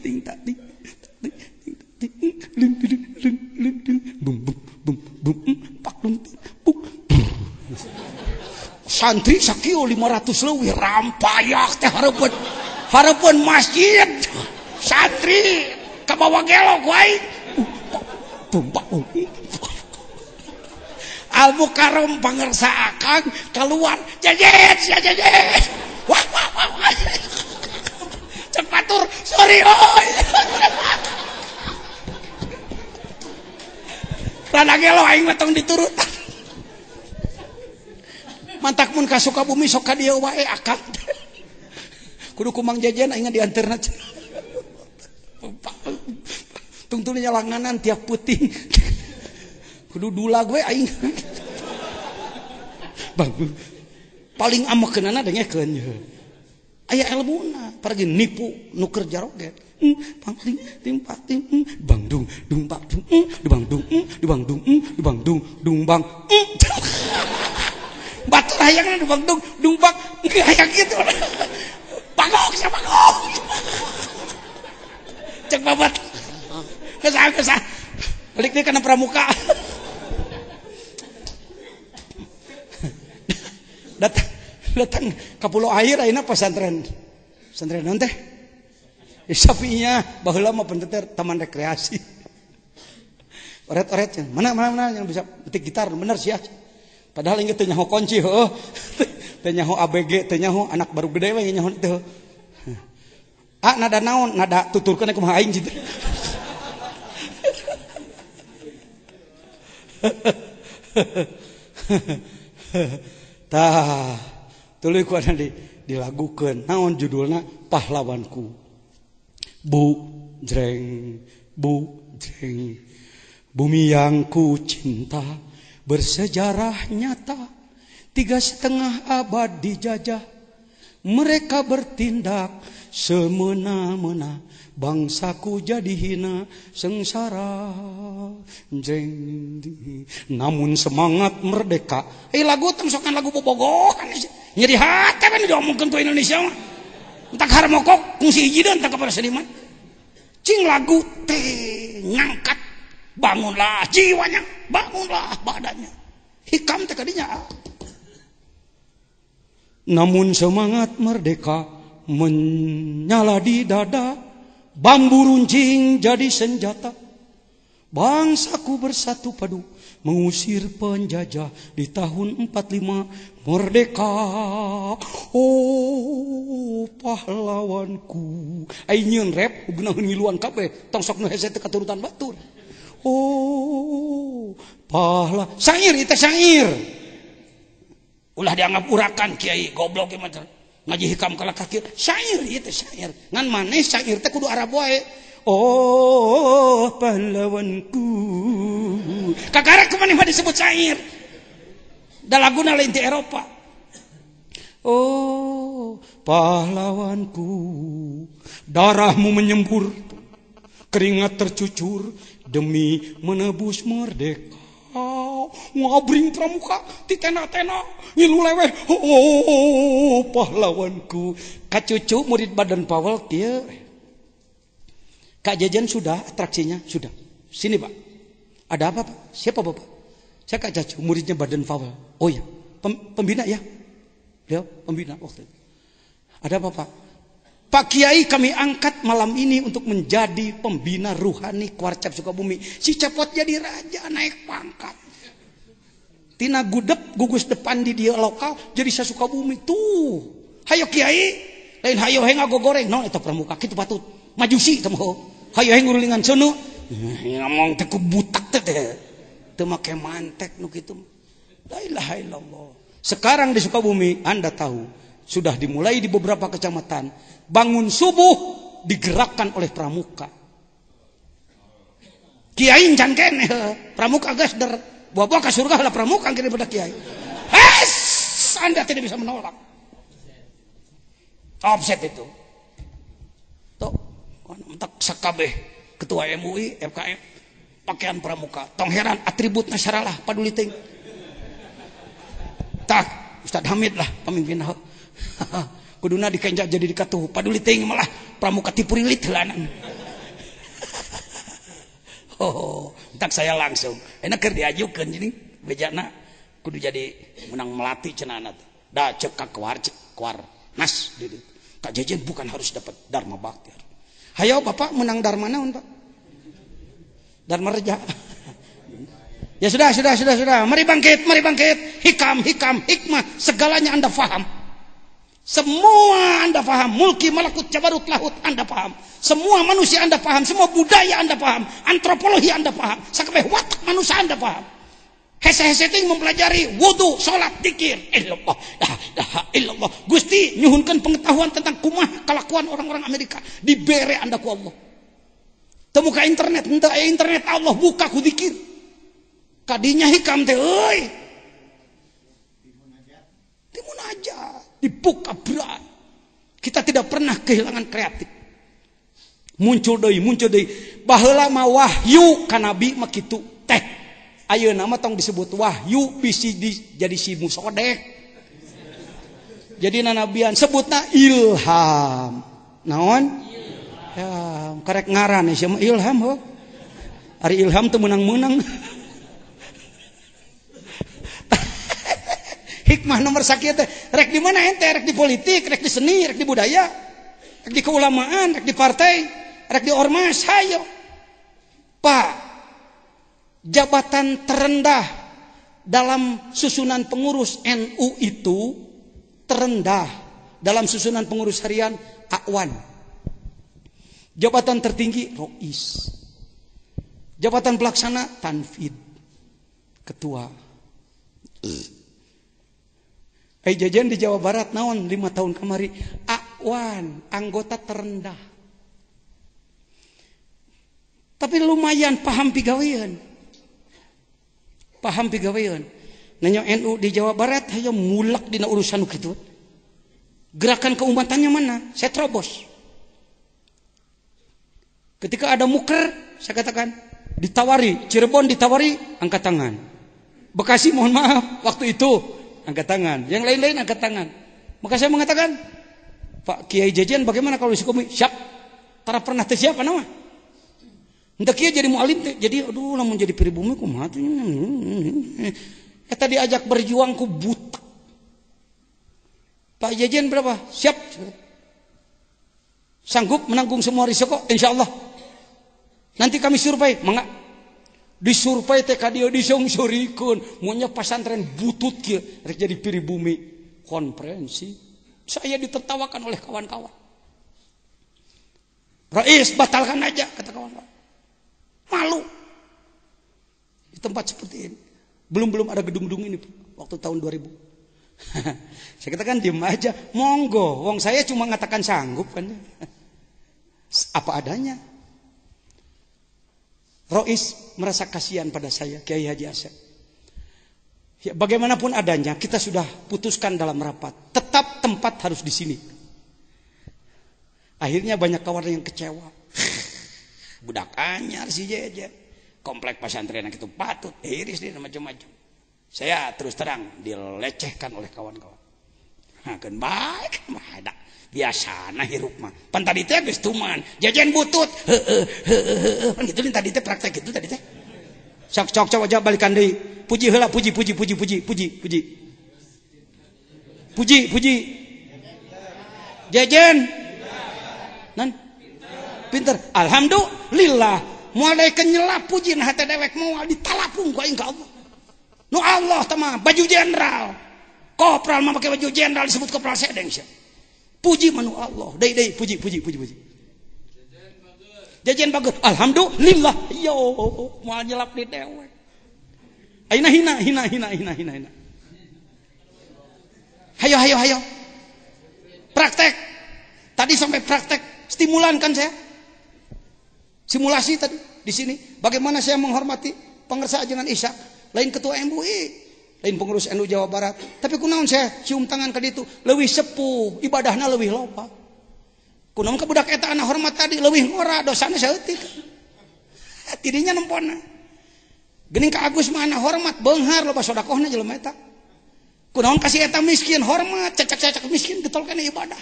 [SPEAKER 1] ting tak ting ling bum bum bum bum pak dung puk santri sakio 500 leuwih rampayak teh hareupeun masjid santri ka bawah gelok wae tumpak Al Mukarram pangersa akang keluar jejet wah Ari oi. Rada gelo aing mah tong diturutan. Mantak mun ka Sukabumi sok ka dieu wae akad. Kudu ku Mang Jejen aing dianterna. Tungtulnya langanan tiap puting. Kudu dula gue aing. Bang. Paling amekeunana dengekeun. Aya ilmuna, pergi nipu nu kerja roget. Pangling timpak tim bangdung dung pak dung dibangdung dibangdung dibangdung dung bang. Batur hayangna dibangdung dung bang hayang gitu. Pangok siapa pangok. Cek babat. Kesah. Balik deui kana pramuka. Datang ke Pulau Air ayeuna pesantren. Pesantren naon teh? Sapinya baheula mah penteter taman rekreasi. Oret-oret mana yang bisa petik gitar bener sih ya. Padahal inget teu nyaho kunci heuh. Teu nyaho ABG, teu nyaho anak baru gede we nyaho teu. Nada naon? Nada tuturkeun kumaha aing gitu. Tah tuluy ku anu dilagukeun naon judulna Pahlawanku. Bu jreng bumi yang ku cinta bersejarah nyata 3,5 abad dijajah mereka bertindak semena-mena bangsaku jadi hina sengsara jeng namun semangat merdeka lagu temsokan lagu bobogohan nyeri hati kan diomongkeun ku Indonesia mah entak harmokok kungsi hiji deun entak kepada seniman cing lagu teh ngangkat bangunlah jiwanya bangunlah badannya hikam teh kadinya namun semangat merdeka menyala di dada bambu runcing jadi senjata bangsaku bersatu padu mengusir penjajah di tahun 45 merdeka oh pahlawanku aing rap geunaheun ngiluan kabeh tong sok nu hese teh katurutan batur oh syair itu syair ulah dianggap urakan kiai goblok ge mah ngaji hikam kala kaki syair itu syair ngan maneh syair teh kudu Arab wae oh pahlawanku kagarek kumaneh mah disebut syair da laguna lain di Eropa oh pahlawanku darahmu menyembur keringat tercucur demi menebus merdeka ngabring pramuka di tena-tena ngilu leweh oh pahlawanku kacucu murid Badan Pawel kieu Kak Jajan sudah atraksinya sudah sini Pak ada apa Pak siapa Bapak saya Kak Cacu muridnya Badan Pawel oh ya pembina ya beliau pembina waktu itu ada apa Pak Pak Kiai kami angkat malam ini untuk menjadi pembina ruhani Kwarcap Sukabumi. Si Cepot jadi raja naik pangkat. Tina gudep gugus depan di dia lokal jadi sa Sukabumi tuh. Hayo Kiai, lain hayo he ngagogoreng naon eta pramuka kitu patut. Majusi teh mah. Hayo he ngurulingan sono. Ngomong teh ku butak teh. Teu make mantek nu kitu. La ilaha illallah. Sekarang di Sukabumi Anda tahu sudah dimulai di beberapa kecamatan bangun subuh digerakkan oleh pramuka. Kiai can kene pramuka geus der bawa ke surga lah pramuka kene pada kiai. Anda tidak bisa menolak. Offset itu. Tuh, entak sakabeh ketua MUI, FKM pakaian pramuka. Tong heran atributna syaralah paduli teuing. Tak, Ustaz Hamid lah pemimpin. Kuduna dikenjak jadi dikatuh paduli teuing malah pramuka tipurilit heulanang. Oh, entak saya langsung. Enak keur diajukeun jadi bejana kudu jadi menang melati cenana teh. Da cek ka kuar nas di ditu. Kak Jejen bukan harus dapat Dharma Bakti. Hayo Bapak menang Dharma naon Pak? Dharma Reja. Ya sudah. Mari bangkit. Hikam, hikmah, segalanya Anda faham. Semua Anda paham, mulki malakut jabarut lahut Anda paham. Semua manusia Anda paham, semua budaya Anda paham, antropologi Anda paham, sakabeh watak manusia Anda paham. Hese-hese ting mempelajari wudu, salat, zikir, illallah, illallah. Gusti nyuhunkan pengetahuan tentang kumaha kelakuan orang-orang Amerika, dibere Anda ku Allah. Temu ka internet, henteu aya internet Allah buka ku zikir. Kadinya hikam teh euy. Dimunajat, dibuka berat. Kita tidak pernah kehilangan kreatif. Muncul deui. Baheula mah wahyu ka nabi mah kitu teh. Ayeuna mah tong disebut wahyu bisi jadi si musodek. Jadi nabian sebutna ilham. Naon? Ilham. Karek ngaran sia mah ilham ho. Ari ilham teu menang-menang. Hikmah nomor sakieu teh rek di mana ente? Rek di politik, rek di seni, rek di budaya, rek di keulamaan, rek di partai, rek di ormas, hayo. Pak, jabatan terendah dalam susunan pengurus NU itu terendah dalam susunan pengurus harian Akwan. Jabatan tertinggi Rois. Jabatan pelaksana Tanfid. Ketua. Jajan di Jawa Barat naon 5 tahun kemari Akwan, anggota terendah. Tapi lumayan paham pigawean. Paham pigawean. Nanya NU di Jawa Barat hayo mulak dina urusan kitu. Gerakan keumatannya mana? Saya terobos. Ketika ada muker, saya katakan ditawari, Cirebon ditawari, angkat tangan. Bekasi mohon maaf, waktu itu angkat tangan. Yang lain-lain angkat tangan. Maka saya mengatakan, Pak Kiai Jejen bagaimana kalau disukumi? Siap. Tara pernah teh siapa nama? Hendak kieu jadi mualim teh. Jadi aduh lamun jadi pribumi kumaha teh. Eta diajak berjuang ku buta. Pak Jejen berapa? Siap. Sanggup menanggung semua risiko insyaallah. Nanti kami survei, mangga. Disurvei teh ka dieu disongsorikeun, mun nya pasantren butut kieu rek jadi pribumi konferensi. Saya ditertawakan oleh kawan-kawan. Rais batalkan aja kata kawan-kawan. Malu di tempat seperti ini. Belum ada gedung-gedung ini waktu tahun 2000. Saya katakan diam aja, monggo. Wong saya cuma ngatakan sanggup kan. Apa adanya. Rois merasa kasihan pada saya, Kiai Haji Asep. Ya, bagaimanapun adanya, kita sudah putuskan dalam rapat. Tetap tempat harus di sini. Akhirnya banyak kawan yang kecewa. Budak anyar si Jejen. Komplek pesantren itu patut iris dia macam-macam. Saya terus terang dilecehkan oleh kawan-kawan. Nah, kan baik, ada biasana hirup mah. Pan tadi teh geus tuman, Jejen butut. Pan kitu tadi teh praktek gitu tadi teh. Sok coba balikan deui. Puji heula, puji. Jejen. Nan pinter. Alhamdulillah. Mulai kenyelap puji nah teh dewek moal ditalapung ku aing ka Allah. Nu Allah teh mah baju jenderal. Kopral mah pakai baju jenderal disebut kopral sedeng sia. Puji manu Allah. Deui puji. Jejen bagus. Alhamdulillah. Yo moal nyelap di dewek. Ayeuna hina. Hayo. Praktek. Tadi sampai praktek stimulan kan saya. Simulasi tadi di sini. Bagaimana saya menghormati pengersa ajengan Isya. Lain ketua MUI, lain pengurus NU Jawa Barat. Tapi kunaon saya cium tangan ka ditu leuwih sepuh, ibadahna leuwih loba. Kunaon ka budak eta ana hormat tadi leuwih ngora dosana saeutik. Tidinya nemponna. Geuning ka Agus mah ana hormat beunghar loba sedekahna jelema eta. Kunaon kasih eta miskin hormat, cacak-cacak miskin getolkeun ibadah.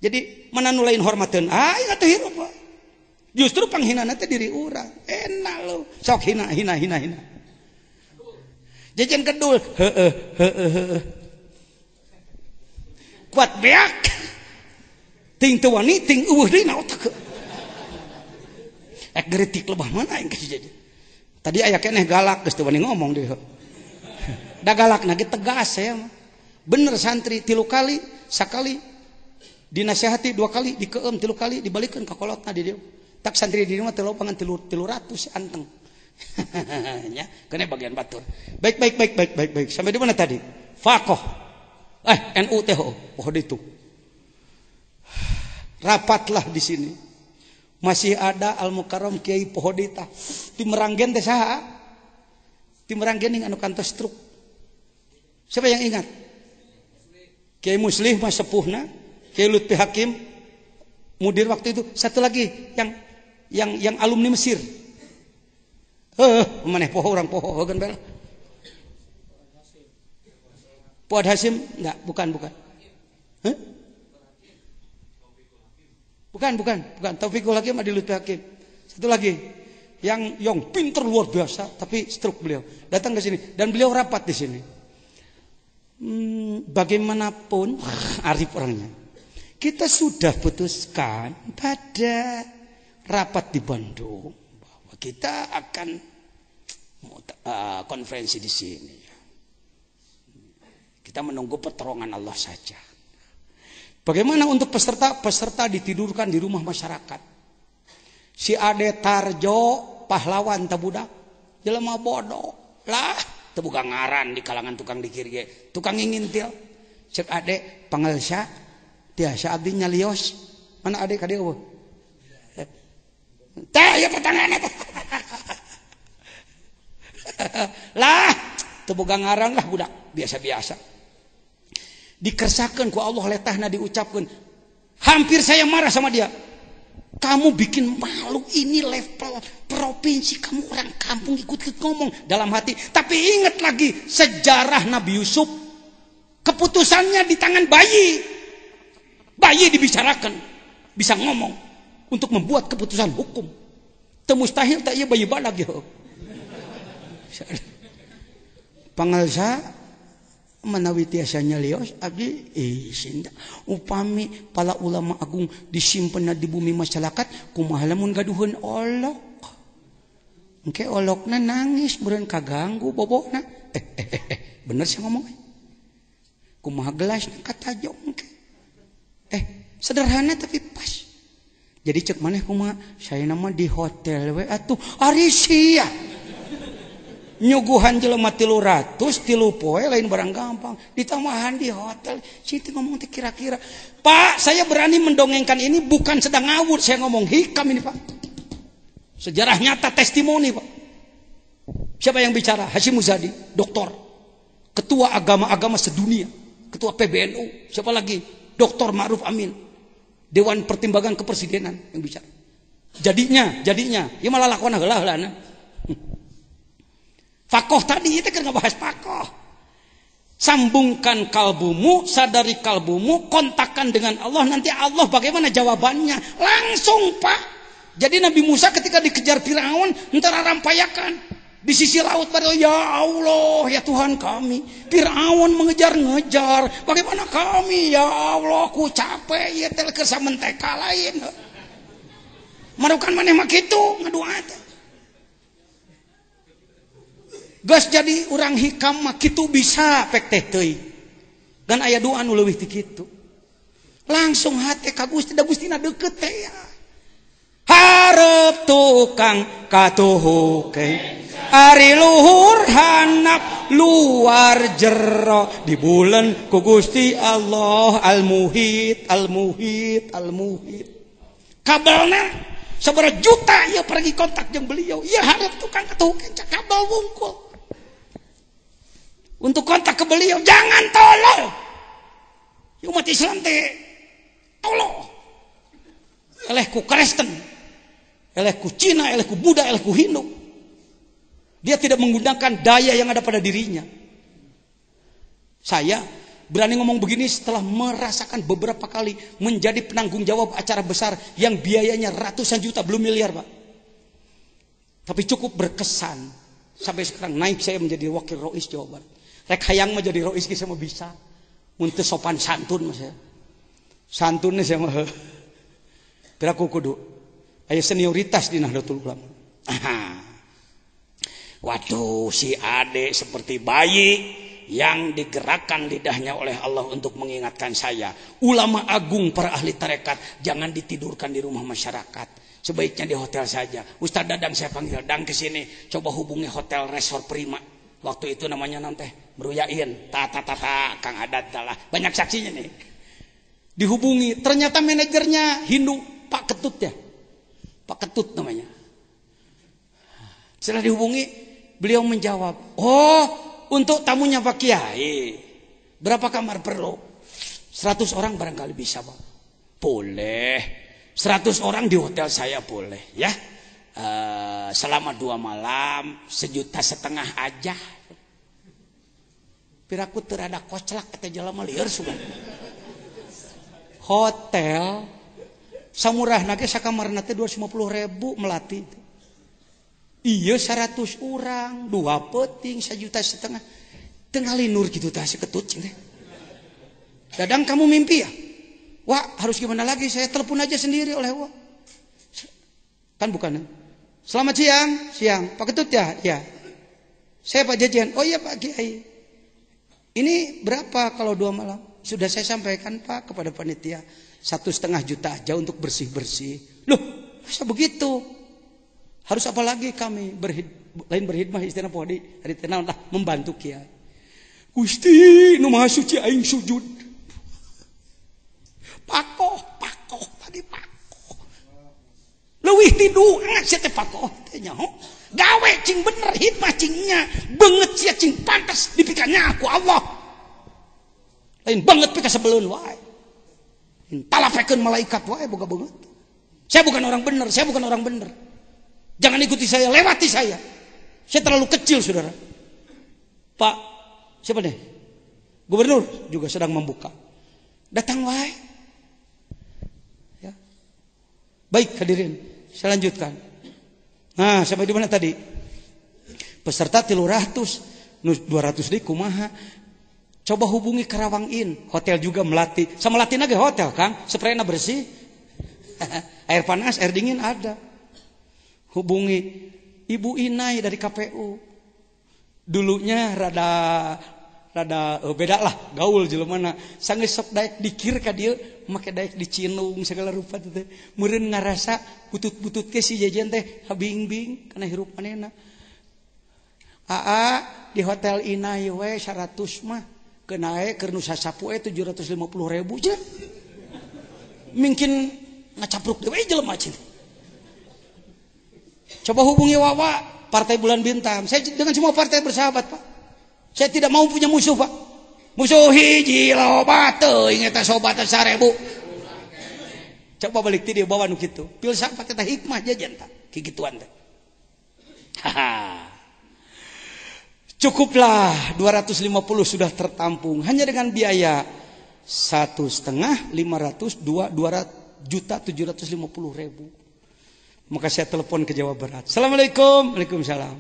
[SPEAKER 1] Jadi mana nu lain hormateun? Atuh hirup. Justru panghinana teh diri urang. Enak lo. Sok hina. Jejen kedul. Kuat beak. Ting teu wani, ting eueuh deui na otak. Geretik lebah mana aing ka jejen. Tadi aya keneh galak geus teu wani ngomong deui. Da galakna ge tegas saya mah. Bener santri 3 kali, sakali dinasihati 2 kali, dikeum 3 kali, dibalikkan ke kolotna di dieu. Tak santri di rumah teu lopangan 300 anteng. Ya, kena bagian batur. Baik. Sampai di mana tadi? Faqih. NU teh itu. Rapatlah di sini. Masih ada Al-Mukarram Kiai Pohodita. Di Meranggen teh saha? Di Meranggen anu kantos truk. Siapa yang ingat? Kiai Muslih mah sepuhna, Kiai Lutfi Hakim mudir waktu itu. Satu lagi yang alumni Mesir. Maneh poho orang poho heugeun bela. Fuad Hasim enggak, bukan. Bukan. Taufikul Hakim Adi Lutfi Hakim. Satu lagi yang pinter luar biasa tapi stroke beliau. Datang ke sini dan beliau rapat di sini. Bagaimanapun arif orangnya. Kita sudah putuskan pada rapat di Bandung bahwa kita akan konferensi di sini. Kita menunggu pertolongan Allah saja. Bagaimana untuk peserta ditidurkan di rumah masyarakat. Si Ade Tarjo pahlawan tabudak jelema bodoh lah tebuka ngaran di kalangan tukang dikir ge tukang ngintil cek Ade pangelsa tiasa abdi nyalios mana Ade ka dieu teh ya tetangana lah tebuka ngaran lah budak biasa-biasa dikersakeun ku Allah letahna diucapkeun hampir saya marah sama dia. Kamu bikin malu, ini level provinsi, kamu orang kampung ikut-ikut ngomong dalam hati. Tapi ingat lagi sejarah Nabi Yusuf, keputusannya di tangan bayi. Bayi dibicarakan, bisa ngomong untuk membuat keputusan hukum. Temustahil tak iya bayi badag ya. Pangalsa manawi tiasa nyalios abdi sinda upami para ulama agung disimpenna di bumi masyarakat kumaha lamun gaduheun olok engke olokna nangis beureun kaganggu bobokna bener sih ngomong kumaha gelasna katajong engke sederhana tapi pas jadi cek maneh kumaha saya nama di hotel we atuh ari sia nyuguhan jelema 300 3 poe lain barang gampang ditambahan di hotel situ ngomong teh kira-kira Pak saya berani mendongengkan ini bukan sedang ngawur saya ngomong hikam ini Pak sejarah nyata testimoni Pak siapa yang bicara Hasyim Muzadi doktor ketua agama-agama sedunia ketua PBNU siapa lagi Dr. Ma'ruf Amin Dewan Pertimbangan Kepresidenan yang bicara jadinya ieu malah lakona heula-heulana Fakoh tadi itu kan ngebahas fakoh. Sambungkan kalbumu, sadari kalbumu, kontakkan dengan Allah. Nanti Allah bagaimana jawabannya? Langsung Pak. Jadi Nabi Musa ketika dikejar Firaun, entar rampayakan. Di sisi laut pada ya Allah, ya Tuhan kami. Firaun mengejar-ngejar. Bagaimana kami? Ya Allah, ku capek. Ya tel kesamanteka lain. Marukan maneh mah kitu ngadoa teh. Gas jadi orang hikam mah kitu bisa pek teh teuing. Dan aya doa nu leuwih ti kitu. Langsung hate ka Gusti da Gustina deukeut teh ya. Hareup tukang katuhuke ari luhur handap luar jero di bulan ku Gusti Allah al-muhit kabelna sabaraha juta ieu pergi kontak jeung beliau ieu hareup tukang katuhuke kabel wungkul untuk kontak ke beliau jangan tolol umat Islam teh tolol eleh ku Kristen eleh ku Cina eleh ku Buddha eleh ku Hindu dia tidak menggunakan daya yang ada pada dirinya. Saya berani ngomong begini setelah merasakan beberapa kali menjadi penanggung jawab acara besar yang biayanya ratusan juta belum miliar Pak tapi cukup berkesan sampai sekarang naik saya menjadi wakil Rois Jawa Barat. Rek hayang mah jadi rois ge sama bisa. Mun teu sopan santun mah saya. Santunnya saya mah. Piraku kudu aya senioritas di Nahdlatul Ulama. Waduh si Ade seperti bayi yang digerakkan lidahnya oleh Allah untuk mengingatkan saya. Ulama agung, para ahli tarekat, jangan ditidurkan di rumah masyarakat. Sebaiknya di hotel saja. Ustaz Dadang saya panggil, Dang ke sini, coba hubungi hotel Resort Prima. Waktu itu namanya nanti Meruyain, Kang Adat lah. Banyak saksinya nih. Dihubungi, ternyata manajernya Hindu, Pak Ketut ya. Pak Ketut namanya. Setelah dihubungi, beliau menjawab, "Oh, untuk tamunya Pak Kiai. Berapa kamar perlu?" 100 orang barangkali bisa, Pak. Boleh. 100 orang di hotel saya boleh, ya. Selama 2 malam, 1,5 juta aja. Piraku terada koclak kata jelema lieur sugan. Hotel samurahna ge sakamarna teh 250.000 melati. Iya 100 orang, 2 peting 1,5 juta. Tengah linur gitu tah si Ketut cing teh. Dadang kamu mimpi ya? Wah, harus gimana lagi? Saya telepon aja sendiri oleh Wah. Kan bukan. Selamat siang. Pak Ketut ya? Ya. Saya Pak Jajan. Oh iya Pak Kiai. Ini berapa kalau 2 malam? Sudah saya sampaikan Pak kepada panitia. 1,5 juta aja untuk bersih-bersih. Loh, masa begitu? Harus apa lagi kami lain berkhidmah istilah pohdi hari tenang lah membantu Kiai. Gusti nu maha suci aing sujud. Pakoh tadi pakoh. Leuwih ti duit sia teh pakoh teh nya. Gawe cing bener khidmah cingnya beungeut sia cing pantas dipikannya aku Allah. Lain banget pika sebeleun wae. Talapekeun malaikat wae boga beungeut. Saya bukan orang bener. Jangan ikuti saya, lewati saya. Saya terlalu kecil, saudara. Pak, siapa nih? Gubernur juga sedang membuka. Datang wae. Ya. Baik, hadirin. Saya lanjutkan. Nah, sampai di mana tadi? Peserta 300, 200 di kumaha. Coba hubungi Karawang Inn, hotel juga Melati. Sama Melati nage hotel, Kang. Sprayna bersih. Air panas, air dingin ada. Hubungi Ibu Inai dari KPU. Dulunya rada beda lah gaul jelemana. Sanggeus sok daek dikir ka dieu make daek dicinung segala rupa teh. Meureun ngarasa butut-butut ke si Jajan teh habing-bing kana hirup manehna. Di hotel Inai we 100 mah kenae keur nu sasapu 750.000 cenah. Mungkin ngacapruk dewe jelema cenah. Coba hubungi Wawa, Partai Bulan Bintang. Saya dengan semua partai bersahabat, Pak. Saya tidak mau punya musuh, Pak. Musuh hiji loba teuing eta sobat 1000. Coba balik ti dieu bawa nu kitu. Filsafat eta hikmah Jajan tah, kigituan teh. Cukuplah 250 sudah tertampung hanya dengan biaya 1,5 500 2.750.000. Maka saya telepon ke Jawa Barat. Assalamualaikum. Waalaikumsalam.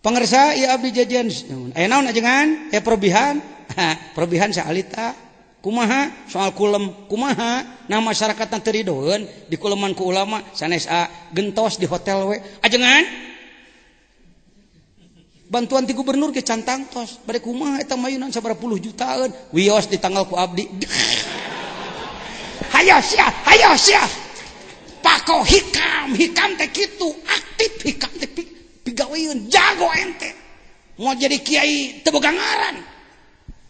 [SPEAKER 1] Pangersa ya abdi Jajan. Naon ajengan? Probihan. Probihan saalita. Kumaha? Soal kulem. Kumaha? Nah masyarakat teu ridoeun di kuleman ku ulama sanes gentos di hotel we. Ajengan? Bantuan ti gubernur ke cantang tos. Bade kumaha eta mayunan sabaraha puluh jutaan. Wios di tanggal ku abdi. Hayo sia. Pakoh hikam teh kitu aktif hikam teh pigaweun jago ente mau jadi kiai teu boga ngaran.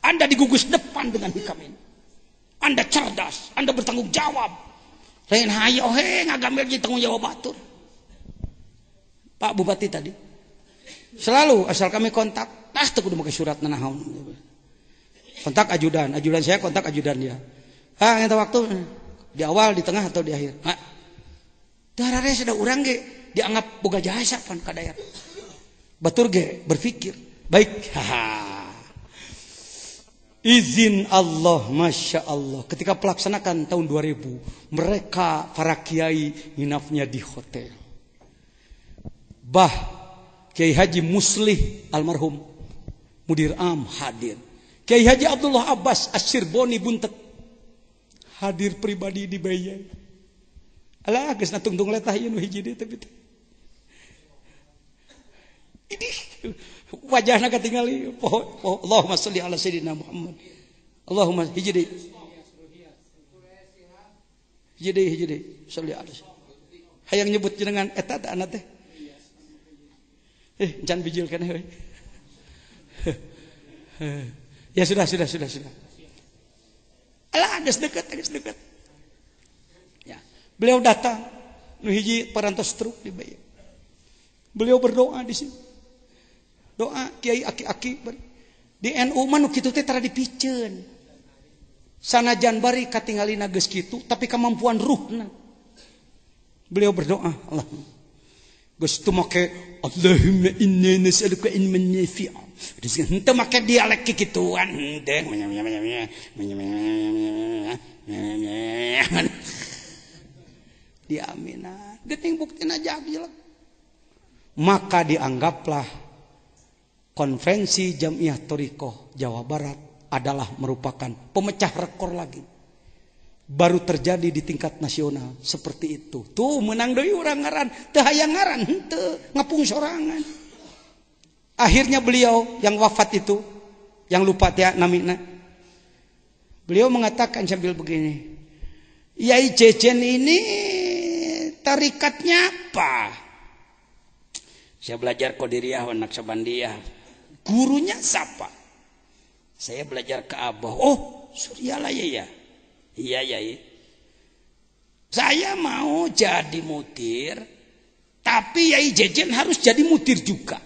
[SPEAKER 1] Anda digugus depan dengan hikam ini. Anda cerdas, Anda bertanggung jawab. Lain hayo ngagambil jadi tanggung jawab batur. Pak Bupati tadi selalu asal kami kontak teu kudu make surat nanaon. Kontak ajudan saya kontak ajudan dia. Eta waktu di awal, di tengah atau di akhir. Darare sudah urang ge dianggap boga jasa pan ka daerah. Batur ge berpikir, baik. Izin Allah, Masya Allah. Ketika pelaksanakan tahun 2000, mereka para kiai nginapnya di hotel. Kiai Haji Muslih almarhum Mudir Am hadir. Kiai Haji Abdullah Abbas Asyirboni Buntet hadir pribadi di Bayai. Alah geus na tungtung letah ieu nu hiji deui tapi ini Wajahna ketinggali poho. Allahumma sholli ala sayyidina Muhammad. Allahumma hijri. Hijri. Sholli ala. Hayang nyebut jenengan eta da anak teh. Jangan bijilkan we. Ya sudah. Alah, geus dekat. Ya. Beliau datang, nu hiji parantos truk dibayar. Beliau berdoa di sini. Doa kiai aki-aki di NU mah nu kitu teh tara dipikeun. Sanajan bari katinggalina geus kitu, tapi kemampuan ruhna. Beliau berdoa, Allah. Geus teu make Allahumma inna nas'aluka ilman nafi'a. Henteu make dialek kikituan henteu. Diamina, geuning buktina jadi. Maka dianggaplah konferensi Jamiah Thoriqoh Jawa Barat adalah merupakan pemecah rekor lagi. Baru terjadi di tingkat nasional seperti itu. Tuh menang deui urang ngaran, teu hayang ngaran henteu, ngapung sorangan. Akhirnya beliau yang wafat itu, yang lupa teh namina. Beliau mengatakan sambil begini, Yai Jejen ini tarikatnya apa? Saya belajar Qadiriyah wa Naqsabandiyah. Gurunya siapa? Saya belajar ke Abah. Oh, Suryalaya ya. Iya. Saya mau jadi mutir, tapi Yai Jejen harus jadi mutir juga.